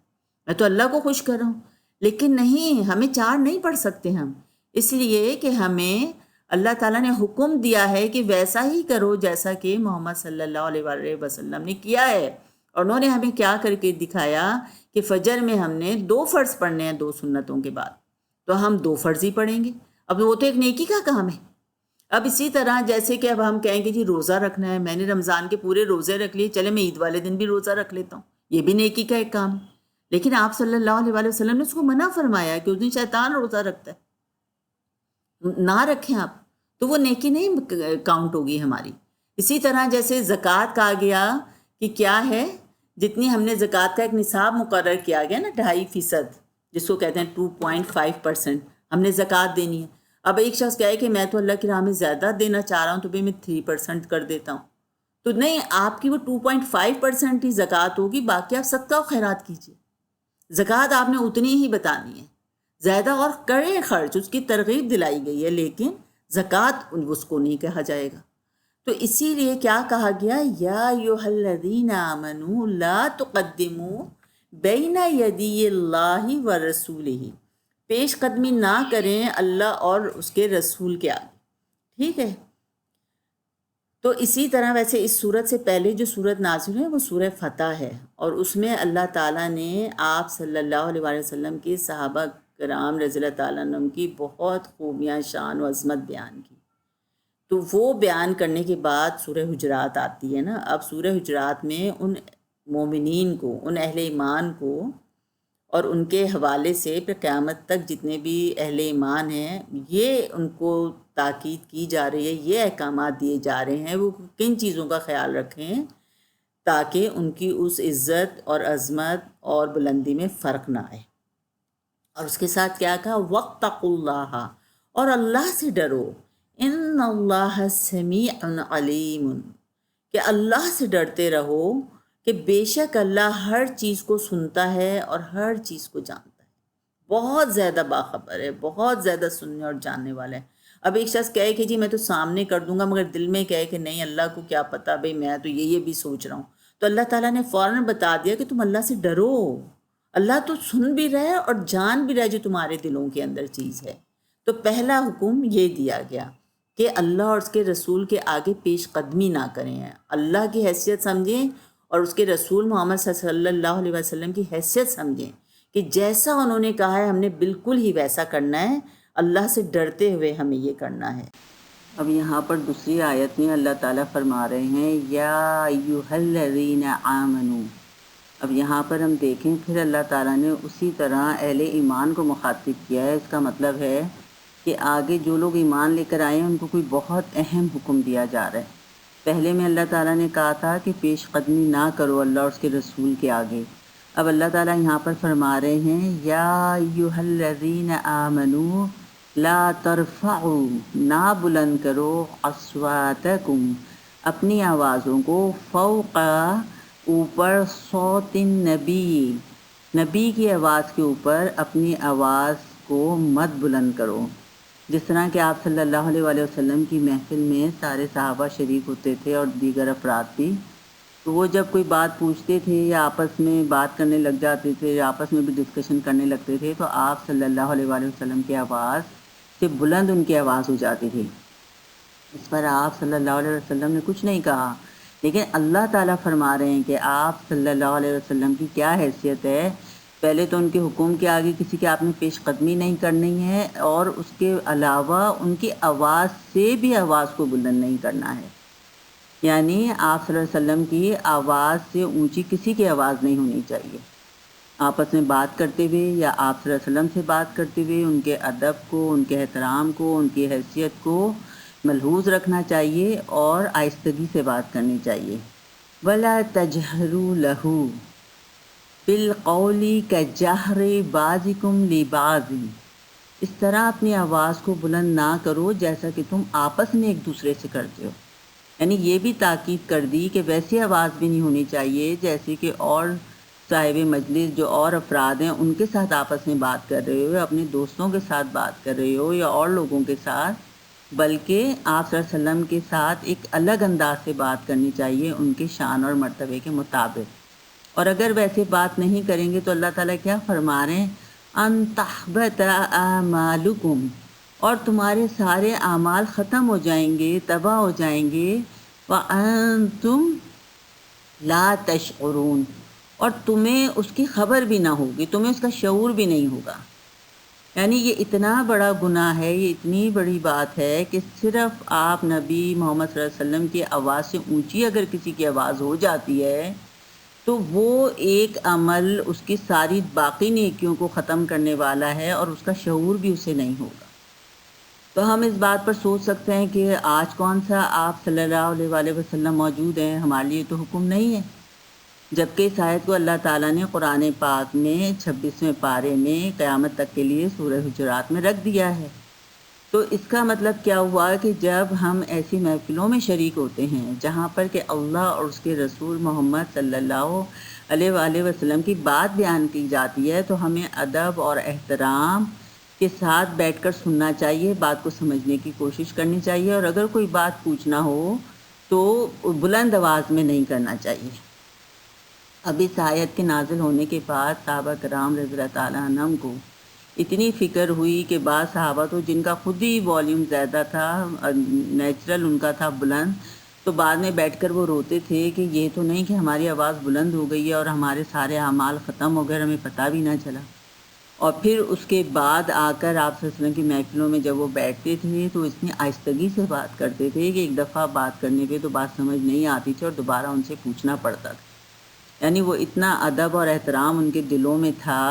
میں تو اللہ کو خوش کر رہا ہوں۔ لیکن نہیں، ہمیں 4 نہیں پڑھ سکتے ہم، اس لیے کہ ہمیں اللہ تعالیٰ نے حکم دیا ہے کہ ویسا ہی کرو جیسا کہ محمد صلی اللہ علیہ وآلہ وسلم نے کیا ہے، اور انہوں نے ہمیں کیا کر کے دکھایا کہ فجر میں ہم نے 2 فرض پڑھنے ہیں 2 سنتوں کے بعد، تو ہم 2 فرض ہی پڑھیں گے۔ اب وہ تو ایک نیکی کا کام ہے۔ اب اسی طرح جیسے کہ اب ہم کہیں کہ جی روزہ رکھنا ہے، میں نے رمضان کے پورے روزے رکھ لیے، چلے میں عید والے دن بھی روزہ رکھ لیتا ہوں، یہ بھی نیکی کا ایک کام ہے۔ لیکن آپ صلی اللہ علیہ وآلہ وسلم نے اس کو منع فرمایا کہ اس دن شیطان روزہ رکھتا ہے، نہ رکھیں آپ، تو وہ نیکی نہیں کاؤنٹ ہوگی ہماری۔ اسی طرح جیسے زکوٰۃ کہا گیا کہ کیا ہے، جتنی ہم نے زکوٰۃ کا ایک نصاب مقرر کیا گیا نا 2.5%، جس کو کہتے ہیں 2.5%، ہم نے زکوٰۃ دینی ہے۔ اب ایک شخص کہے کہ میں تو اللہ کی راہ میں زیادہ دینا چاہ رہا ہوں، تو بھی میں 3% کر دیتا ہوں، تو نہیں، آپ کی وہ 2.5% ہی زکوٰۃ ہوگی، باقی آپ صدقہ و خیرات کیجیے۔ زکوٰۃ آپ نے اتنی ہی بتانی ہے، زیادہ اور کرے خرچ، اس کی ترغیب دلائی گئی ہے، لیکن زکوٰۃ اس کو نہیں کہا جائے گا۔ تو اسی لیے کیا کہا گیا، یا ایھا الذین آمنوا لا تقدموا بین یدی اللہ و رسولہ، پیش قدمی نہ کریں اللہ اور اس کے رسول کے آگے، ٹھیک ہے۔ تو اسی طرح ویسے اس صورت سے پہلے جو صورت نازل ہے وہ سورہ فتح ہے، اور اس میں اللہ تعالیٰ نے آپ صلی اللہ علیہ وآلہ وسلم کی صحابہ کرام رضی اللہ تعالیٰ عنہم کی بہت خوبیاں، شان و عظمت بیان کی۔ تو وہ بیان کرنے کے بعد سورہ حجرات آتی ہے نا۔ اب سورہ حجرات میں ان مومنین کو، ان اہل ایمان کو اور ان کے حوالے سے پھر قیامت تک جتنے بھی اہل ایمان ہیں، یہ ان کو تاکید کی جا رہی ہے، یہ احکامات دیے جا رہے ہیں وہ کن چیزوں کا خیال رکھیں تاکہ ان کی اس عزت اور عظمت اور بلندی میں فرق نہ آئے۔ اور اس کے ساتھ کیا کہا؟ وَاتَّقُوا اللَّهَ، اور اللہ سے ڈرو، ان اللہ سمیع علیم، کہ اللہ سے ڈرتے رہو کہ بے شک اللہ ہر چیز کو سنتا ہے اور ہر چیز کو جانتا ہے، بہت زیادہ باخبر ہے، بہت زیادہ سننے اور جاننے والا ہے۔ اب ایک شخص کہے کہ جی میں تو سامنے کر دوں گا، مگر دل میں کہے کہ نہیں اللہ کو کیا پتہ، بھئی میں تو یہ بھی سوچ رہا ہوں، تو اللہ تعالیٰ نے فوراً بتا دیا کہ تم اللہ سے ڈرو، اللہ تو سن بھی رہا ہے اور جان بھی رہا ہے جو تمہارے دلوں کے اندر چیز ہے۔ تو پہلا حکم یہ دیا گیا کہ اللہ اور اس کے رسول کے آگے پیش قدمی نہ کریں، اللہ کی حیثیت سمجھیں اور اس کے رسول محمد صلی اللہ علیہ وسلم کی حیثیت سمجھیں کہ جیسا انہوں نے کہا ہے ہم نے بالکل ہی ویسا کرنا ہے، اللہ سے ڈرتے ہوئے ہمیں یہ کرنا ہے۔ اب یہاں پر دوسری آیت میں اللہ تعالیٰ فرما رہے ہیں یا ایھا الذین آمنوا۔ اب یہاں پر ہم دیکھیں پھر اللہ تعالیٰ نے اسی طرح اہل ایمان کو مخاطب کیا ہے۔ اس کا مطلب ہے کہ آگے جو لوگ ایمان لے کر آئے ہیں ان کو کوئی بہت اہم حکم دیا جا رہا ہے۔ پہلے میں اللہ تعالیٰ نے کہا تھا کہ پیش قدمی نہ کرو اللہ اور اس کے رسول کے آگے، اب اللہ تعالیٰ یہاں پر فرما رہے ہیں یا ایھا الذین آمنوا لا ترفعوا، نہ بلند کرو اصواتکم، اپنی آوازوں کو، فوق، اوپر، صوت النبی، نبی کی آواز کے اوپر اپنی آواز کو مت بلند کرو۔ جس طرح کہ آپ صلی اللہ علیہ وآلہ وسلم کی محفل میں سارے صحابہ شریک ہوتے تھے اور دیگر افراد بھی، تو وہ جب کوئی بات پوچھتے تھے یا آپس میں بات کرنے لگ جاتے تھے یا آپس میں بھی ڈسکشن کرنے لگتے تھے تو آپ صلی اللہ علیہ وآلہ وسلم کی آواز سے بلند ان کی آواز ہو جاتی تھی۔ اس پر آپ صلی اللہ علیہ وسلم نے کچھ نہیں کہا، لیکن اللہ تعالیٰ فرما رہے ہیں کہ آپ صلی اللہ علیہ وسلم کی کیا حیثیت ہے، پہلے تو ان کے حکم کے آگے کسی کے آپ نے پیش قدمی نہیں کرنی ہے، اور اس کے علاوہ ان کی آواز سے بھی آواز کو بلند نہیں کرنا ہے۔ یعنی آپ صلی اللہ علیہ وسلم کی آواز سے اونچی کسی کی آواز نہیں ہونی چاہیے۔ آپس میں بات کرتے ہوئے یا آپ صلی اللہ علیہ وسلم سے بات کرتے ہوئے ان کے ادب کو، ان کے احترام کو، ان کی حیثیت کو ملحوظ رکھنا چاہیے اور آہستگی سے بات کرنی چاہیے۔ وَلَا تَجْهَرُوا لَهُ بِالْقَوْلِ كَجَهْرِ بَعْضِكُمْ لِبَعْضٍ، اس طرح اپنی آواز کو بلند نہ کرو جیسا کہ تم آپس میں ایک دوسرے سے کرتے ہو۔ یعنی یہ بھی تاکید کر دی کہ ویسی آواز بھی نہیں ہونی چاہیے جیسے کہ اور صاحب مجلس جو اور افراد ہیں ان کے ساتھ آپس میں بات کر رہے ہو، یا اپنے دوستوں کے ساتھ بات کر رہے ہو یا اور لوگوں کے ساتھ، بلکہ آپ صلی اللہ علیہ وسلم کے ساتھ ایک الگ انداز سے بات کرنی چاہیے ان کے شان اور مرتبے کے مطابق۔ اور اگر ویسے بات نہیں کریں گے تو اللہ تعالیٰ کیا فرما رہے ہیں؟ ان تحبط اعمالکم، اور تمہارے سارے اعمال ختم ہو جائیں گے، تباہ ہو جائیں گے، وانتم لا تشعرون، اور تمہیں اس کی خبر بھی نہ ہوگی، تمہیں اس کا شعور بھی نہیں ہوگا۔ یعنی یہ اتنا بڑا گناہ ہے، یہ اتنی بڑی بات ہے کہ صرف آپ نبی محمد صلی اللہ علیہ وسلم کی آواز سے اونچی اگر کسی کی آواز ہو جاتی ہے تو وہ ایک عمل اس کی ساری باقی نیکیوں کو ختم کرنے والا ہے اور اس کا شعور بھی اسے نہیں ہوگا۔ تو ہم اس بات پر سوچ سکتے ہیں کہ آج کون سا آپ صلی اللہ علیہ وآلہ وسلم موجود ہیں، ہمارے لیے تو حکم نہیں ہے، جبکہ اس آیت کو اللہ تعالیٰ نے قرآن پاک میں 26ویں پارے میں قیامت تک کے لیے سورہ حجرات میں رکھ دیا ہے۔ تو اس کا مطلب کیا ہوا کہ جب ہم ایسی محفلوں میں شریک ہوتے ہیں جہاں پر کہ اللہ اور اس کے رسول محمد صلی اللہ علیہ وآلہ وسلم کی بات بیان کی جاتی ہے، تو ہمیں ادب اور احترام کے ساتھ بیٹھ کر سننا چاہیے، بات کو سمجھنے کی کوشش کرنی چاہیے، اور اگر کوئی بات پوچھنا ہو تو بلند آواز میں نہیں کرنا چاہیے۔ اب اس آیت کے نازل ہونے کے بعد صحابہ کرام رضی اللہ تعالیٰ عنہم کو اتنی فکر ہوئی کہ بعض صحابہ تو جن کا خود ہی والیوم زیادہ تھا، نیچرل ان کا تھا بلند، تو بعد میں بیٹھ کر وہ روتے تھے کہ یہ تو نہیں کہ ہماری آواز بلند ہو گئی ہے اور ہمارے سارے اعمال ختم ہو گئے، ہمیں پتہ بھی نہ چلا۔ اور پھر اس کے بعد آ کر آپ صلی اللہ علیہ وسلم کی محفلوں میں جب وہ بیٹھتے تھے تو اتنی آہستگی سے بات کرتے تھے کہ ایک دفعہ بات کرنے پہ تو بات سمجھ نہیں آتی تھی اور دوبارہ ان سے پوچھنا پڑتا تھا۔ یعنی وہ اتنا ادب اور احترام ان کے دلوں میں تھا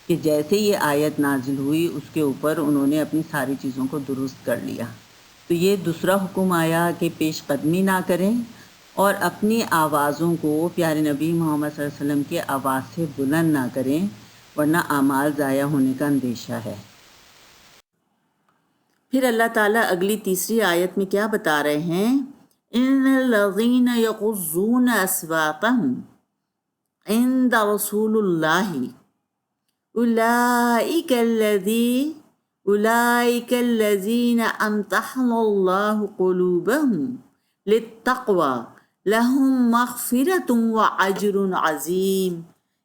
کہ جیسے یہ آیت نازل ہوئی اس کے اوپر انہوں نے اپنی ساری چیزوں کو درست کر لیا۔ تو یہ دوسرا حکم آیا کہ پیش قدمی نہ کریں اور اپنی آوازوں کو پیارے نبی محمد صلی اللہ علیہ وسلم کی آواز سے بلند نہ کریں، ورنہ اعمال ضائع ہونے کا اندیشہ ہے۔ پھر اللہ تعالیٰ اگلی تیسری آیت میں کیا بتا رہے ہیں؟ ان الذین یغضون اصواتهم عند رسول اللہ اولئک الذین امتحن اللہ قلوبهم للتقوی لہم مغفرۃ واجر عظیم،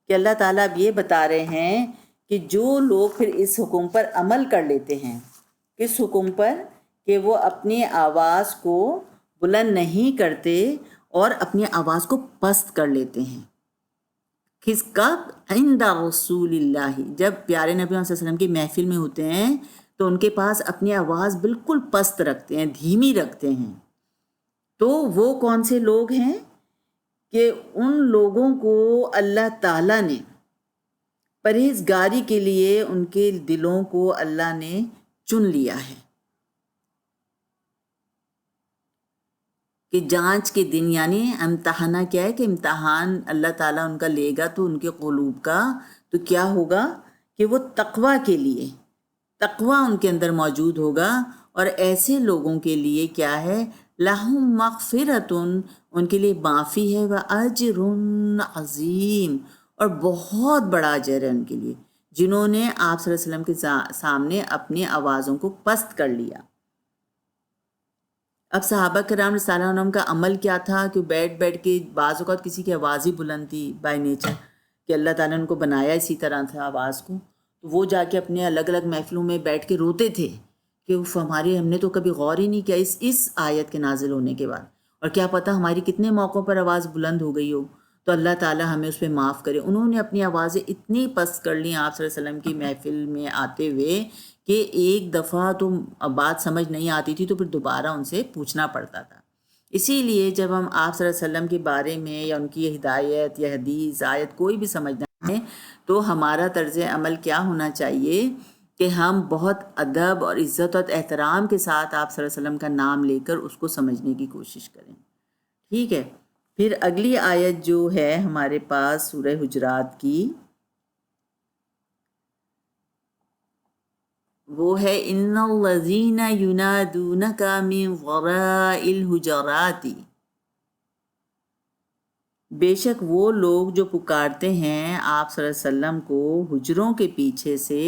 کہ اللہ تعالیٰ اب یہ بتا رہے ہیں کہ جو لوگ پھر اس حکم پر عمل کر لیتے ہیں، کس حکم پر؟ کہ وہ اپنی آواز کو بلند نہیں کرتے اور اپنی آواز کو پست کر لیتے ہیں۔ کس کب؟ عند رسول اللہ، جب پیارے نبی صلی اللہ علیہ وسلم کی محفل میں ہوتے ہیں تو ان کے پاس اپنی آواز بالکل پست رکھتے ہیں، دھیمی رکھتے ہیں۔ تو وہ کون سے لوگ ہیں؟ کہ ان لوگوں کو اللہ تعالیٰ نے پرہیزگاری کے لیے ان کے دلوں کو اللہ نے چن لیا ہے کہ جانچ کے دن، یعنی امتحانہ کیا ہے کہ امتحان اللہ تعالیٰ ان کا لے گا تو ان کے قلوب کا، تو کیا ہوگا کہ وہ تقوی کے لیے، تقوی ان کے اندر موجود ہوگا۔ اور ایسے لوگوں کے لیے کیا ہے؟ لہم مغفرۃ، ان کے لیے معافی ہے، واجر عظیم، اور بہت بڑا اجر ہے ان کے لیے جنہوں نے آپ صلی اللہ علیہ وسلم کے سامنے اپنی آوازوں کو پست کر لیا۔ اب صحابہ کرام رضی اللہ عنہم کا عمل کیا تھا کہ بیٹھ کے بعض اوقات کسی کی آواز ہی بلند تھی بائی نیچر، کہ اللہ تعالیٰ نے ان کو بنایا اسی طرح تھا آواز کو، تو وہ جا کے اپنے الگ الگ محفلوں میں بیٹھ کے روتے تھے کہ ہم نے تو کبھی غور ہی نہیں کیا اس آیت کے نازل ہونے کے بعد، اور کیا پتہ ہماری کتنے موقعوں پر آواز بلند ہو گئی ہو، تو اللہ تعالیٰ ہمیں اس پہ معاف کرے۔ انہوں نے اپنی آوازیں اتنی پست کر لیں آپ صلی اللہ علیہ وسلم کی محفل میں آتے ہوئے کہ ایک دفعہ تو بات سمجھ نہیں آتی تھی تو پھر دوبارہ ان سے پوچھنا پڑتا تھا۔ اسی لیے جب ہم آپ صلی اللہ علیہ وسلم کے بارے میں یا ان کی ہدایت یا حدیث آیت کوئی بھی سمجھنا ہے تو ہمارا طرز عمل کیا ہونا چاہیے کہ ہم بہت ادب اور عزت اور احترام کے ساتھ آپ صلی اللہ علیہ وسلم کا نام لے کر اس کو سمجھنے کی کوشش کریں۔ ٹھیک ہے، پھر اگلی آیت جو ہے ہمارے پاس سورہ حجرات کی، وہ ہے ان الذین ینادونک من وراء الحجرات، بے شک وہ لوگ جو پکارتے ہیں آپ صلی اللہ علیہ وسلم کو حجروں کے پیچھے سے،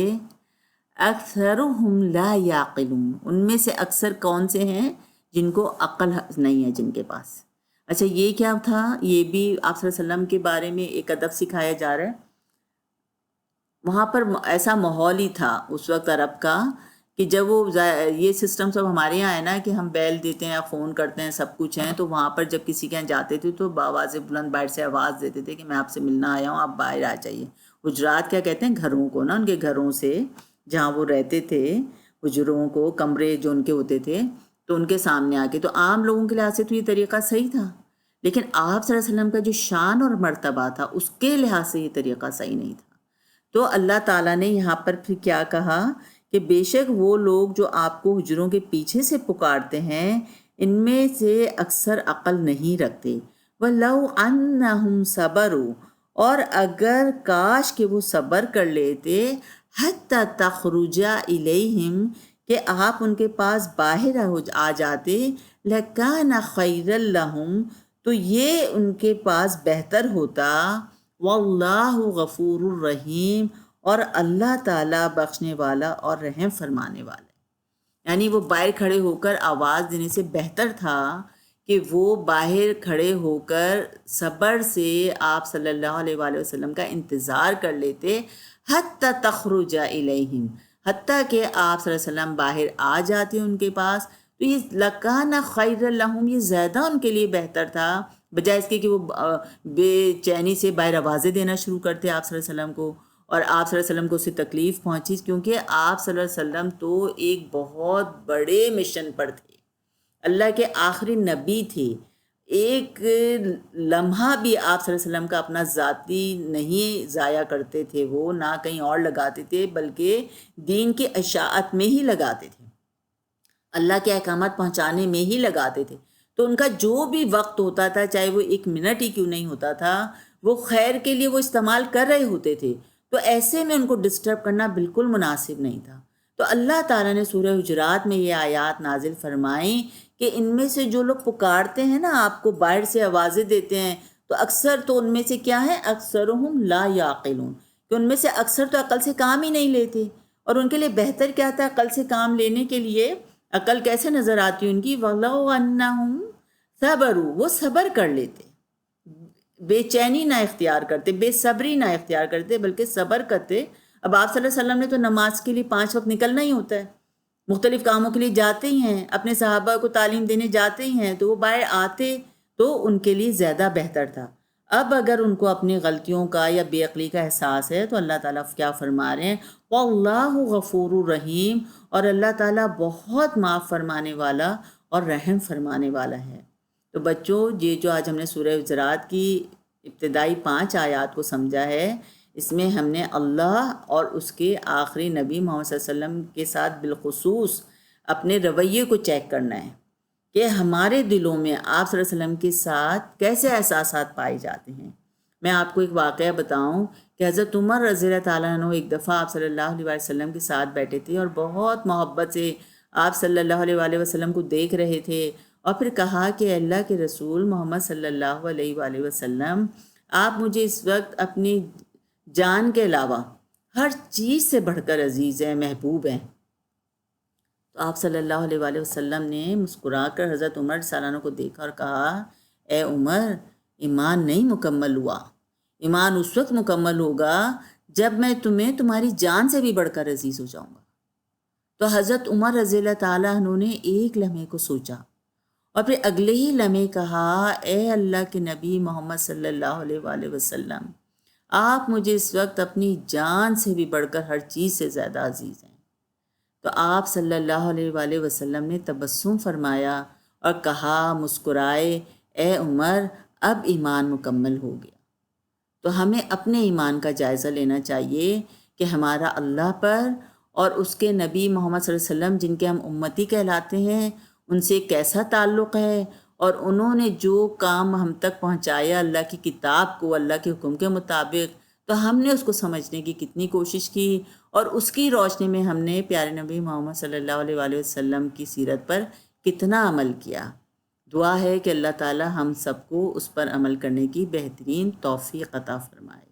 اکثرهم لا یعقلون، ان میں سے اکثر کون سے ہیں؟ جن کو عقل نہیں ہے جن کے پاس۔ اچھا یہ کیا تھا؟ یہ بھی آپ صلی اللہ علیہ وسلم کے بارے میں ایک ادب سکھایا جا رہا ہے۔ وہاں پر ایسا ماحول ہی تھا اس وقت عرب کا کہ جب وہ یہ سسٹم سب ہمارے یہاں ہے نا کہ ہم بیل دیتے ہیں یا فون کرتے ہیں، سب کچھ ہیں، تو وہاں پر جب کسی کے یہاں جاتے تھے تو بآواز بلند باہر سے آواز دیتے تھے کہ میں آپ سے ملنا آیا ہوں، آپ باہر آ جائیے۔ حجرات کیا کہتے ہیں؟ گھروں کو نا، ان کے گھروں سے جہاں وہ رہتے تھے، حجروں کو، کمرے جو ان کے ہوتے تھے، تو ان کے سامنے آ کے، تو عام لوگوں کے لحاظ سے تو یہ طریقہ صحیح تھا، لیکن آپ صلی اللہ علیہ وسلم کا جو شان اور مرتبہ تھا اس کے لحاظ سے یہ طریقہ صحیح نہیں تھا۔ تو اللہ تعالیٰ نے یہاں پر پھر کیا کہا کہ بے شک وہ لوگ جو آپ کو حجروں کے پیچھے سے پکارتے ہیں ان میں سے اکثر عقل نہیں رکھتے۔ وَلَوْ أَنَّهُمْ صَبَرُوا، اور اگر کاش کہ وہ صبر کر لیتے، حَتَّى تَخْرُجَ إِلَيْهِمْ، کہ آپ ان کے پاس باہر آ جاتے، لَكَانَ خَيْرًا لَهُمْ، تو یہ ان کے پاس بہتر ہوتا، واللہ غفور الرحیم، اور اللہ تعالیٰ بخشنے والا اور رحم فرمانے والا ہے۔ یعنی وہ باہر کھڑے ہو کر آواز دینے سے بہتر تھا کہ وہ باہر کھڑے ہو کر صبر سے آپ صلی اللہ علیہ وآلہ وسلم کا انتظار کر لیتے، حتی تخرج الیہم، حتیٰ کہ آپ صلی اللہ علیہ وسلم باہر آ جاتے ان کے پاس، تو یہ لکان خیر لہم، یہ زیادہ ان کے لیے بہتر تھا، بجائے اس کے کہ وہ بے چینی سے باہر آوازیں دینا شروع کرتے آپ صلی اللہ علیہ وسلم کو، اور آپ صلی اللہ علیہ وسلم کو اس سے تکلیف پہنچی، کیونکہ آپ صلی اللہ علیہ وسلم تو ایک بہت بڑے مشن پر تھے، اللہ کے آخری نبی تھے، ایک لمحہ بھی آپ صلی اللہ علیہ وسلم کا اپنا ذاتی نہیں ضائع کرتے تھے، وہ نہ کہیں اور لگاتے تھے بلکہ دین کی اشاعت میں ہی لگاتے تھے، اللہ کے احکامات پہنچانے میں ہی لگاتے تھے۔ تو ان کا جو بھی وقت ہوتا تھا، چاہے وہ 1 منٹ ہی کیوں نہیں ہوتا تھا، وہ خیر کے لیے وہ استعمال کر رہے ہوتے تھے، تو ایسے میں ان کو ڈسٹرب کرنا بالکل مناسب نہیں تھا۔ تو اللہ تعالیٰ نے سورہ حجرات میں یہ آیات نازل فرمائیں کہ ان میں سے جو لوگ پکارتے ہیں نا، آپ کو باہر سے آوازیں دیتے ہیں، تو اکثر تو ان میں سے کیا ہے، اکثرہم لا یعقلون، کہ ان میں سے اکثر تو عقل سے کام ہی نہیں لیتے، اور ان کے لیے بہتر کیا تھا عقل سے کام لینے کے لیے؟ عقل کیسے نظر آتی ہے ان کی؟ وَلَوْ أَنَّهُمْ صَبَرُوا، وہ صبر کر لیتے، بے چینی نہ اختیار کرتے، بے صبری نہ اختیار کرتے، بلکہ صبر کرتے۔ اب آپ صلی اللہ علیہ وسلم نے تو نماز کے لیے 5 وقت نکلنا ہی ہوتا ہے، مختلف کاموں کے لیے جاتے ہی ہیں، اپنے صحابہ کو تعلیم دینے جاتے ہی ہیں، تو وہ باہر آتے تو ان کے لیے زیادہ بہتر تھا۔ اب اگر ان کو اپنی غلطیوں کا یا بے عقلی کا احساس ہے تو اللہ تعالیٰ کیا فرما رہے ہیں؟ وَاللَّهُ غَفُورٌ رَحِيمٌ، اور اللہ تعالیٰ بہت معاف فرمانے والا اور رحم فرمانے والا ہے۔ تو بچوں، یہ جو آج ہم نے سورہ حجرات کی ابتدائی 5 آیات کو سمجھا ہے، اس میں ہم نے اللہ اور اس کے آخری نبی محمد صلی اللہ علیہ وسلم کے ساتھ بالخصوص اپنے رویے کو چیک کرنا ہے کہ ہمارے دلوں میں آپ صلی اللہ علیہ وسلم کے ساتھ کیسے احساسات پائے جاتے ہیں۔ میں آپ کو ایک واقعہ بتاؤں کہ حضرت عمر رضی اللہ تعالیٰ عنہ ایک دفعہ آپ صلی اللہ علیہ وسلم کے ساتھ بیٹھے تھے اور بہت محبت سے آپ صلی اللہ علیہ وآلہ وسلم کو دیکھ رہے تھے، اور پھر کہا کہ اللہ کے رسول محمد صلی اللہ علیہ وآلہ وسلم، آپ مجھے اس وقت اپنی جان کے علاوہ ہر چیز سے بڑھ کر عزیز ہیں، محبوب ہیں۔ تو آپ صلی اللہ علیہ وآلہ وسلم نے مسکرا کر حضرت عمر صلی اللہ علیہ وسلم کو دیکھا اور کہا، اے عمر، ایمان نہیں مکمل ہوا، ایمان اس وقت مکمل ہوگا جب میں تمہیں تمہاری جان سے بھی بڑھ کر عزیز ہو جاؤں گا۔ تو حضرت عمر رضی اللہ تعالیٰ عنہ نے ایک لمحے کو سوچا اور پھر اگلے ہی لمحے کہا، اے اللہ کے نبی محمد صلی اللہ علیہ وآلہ وسلم، آپ مجھے اس وقت اپنی جان سے بھی بڑھ کر ہر چیز سے زیادہ عزیز ہیں۔ تو آپ صلی اللہ علیہ وآلہ وسلم نے تبسم فرمایا اور کہا، مسکرائے، اے عمر، اب ایمان مکمل ہو گیا۔ تو ہمیں اپنے ایمان کا جائزہ لینا چاہیے کہ ہمارا اللہ پر اور اس کے نبی محمد صلی اللہ علیہ وسلم، جن کے ہم امتی کہلاتے ہیں، ان سے کیسا تعلق ہے، اور انہوں نے جو کام ہم تک پہنچایا اللہ کی کتاب کو اللہ کے حکم کے مطابق، تو ہم نے اس کو سمجھنے کی کتنی کوشش کی، اور اس کی روشنی میں ہم نے پیارے نبی محمد صلی اللہ علیہ وآلہ وسلم کی سیرت پر کتنا عمل کیا۔ دعا ہے کہ اللہ تعالی ہم سب کو اس پر عمل کرنے کی بہترین توفیق عطا فرمائے۔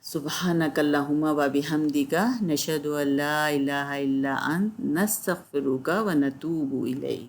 سبحانک اللہم و بحمدک، نشہد ان لا الہ الا انت، نستغفرک و نتوب الیک۔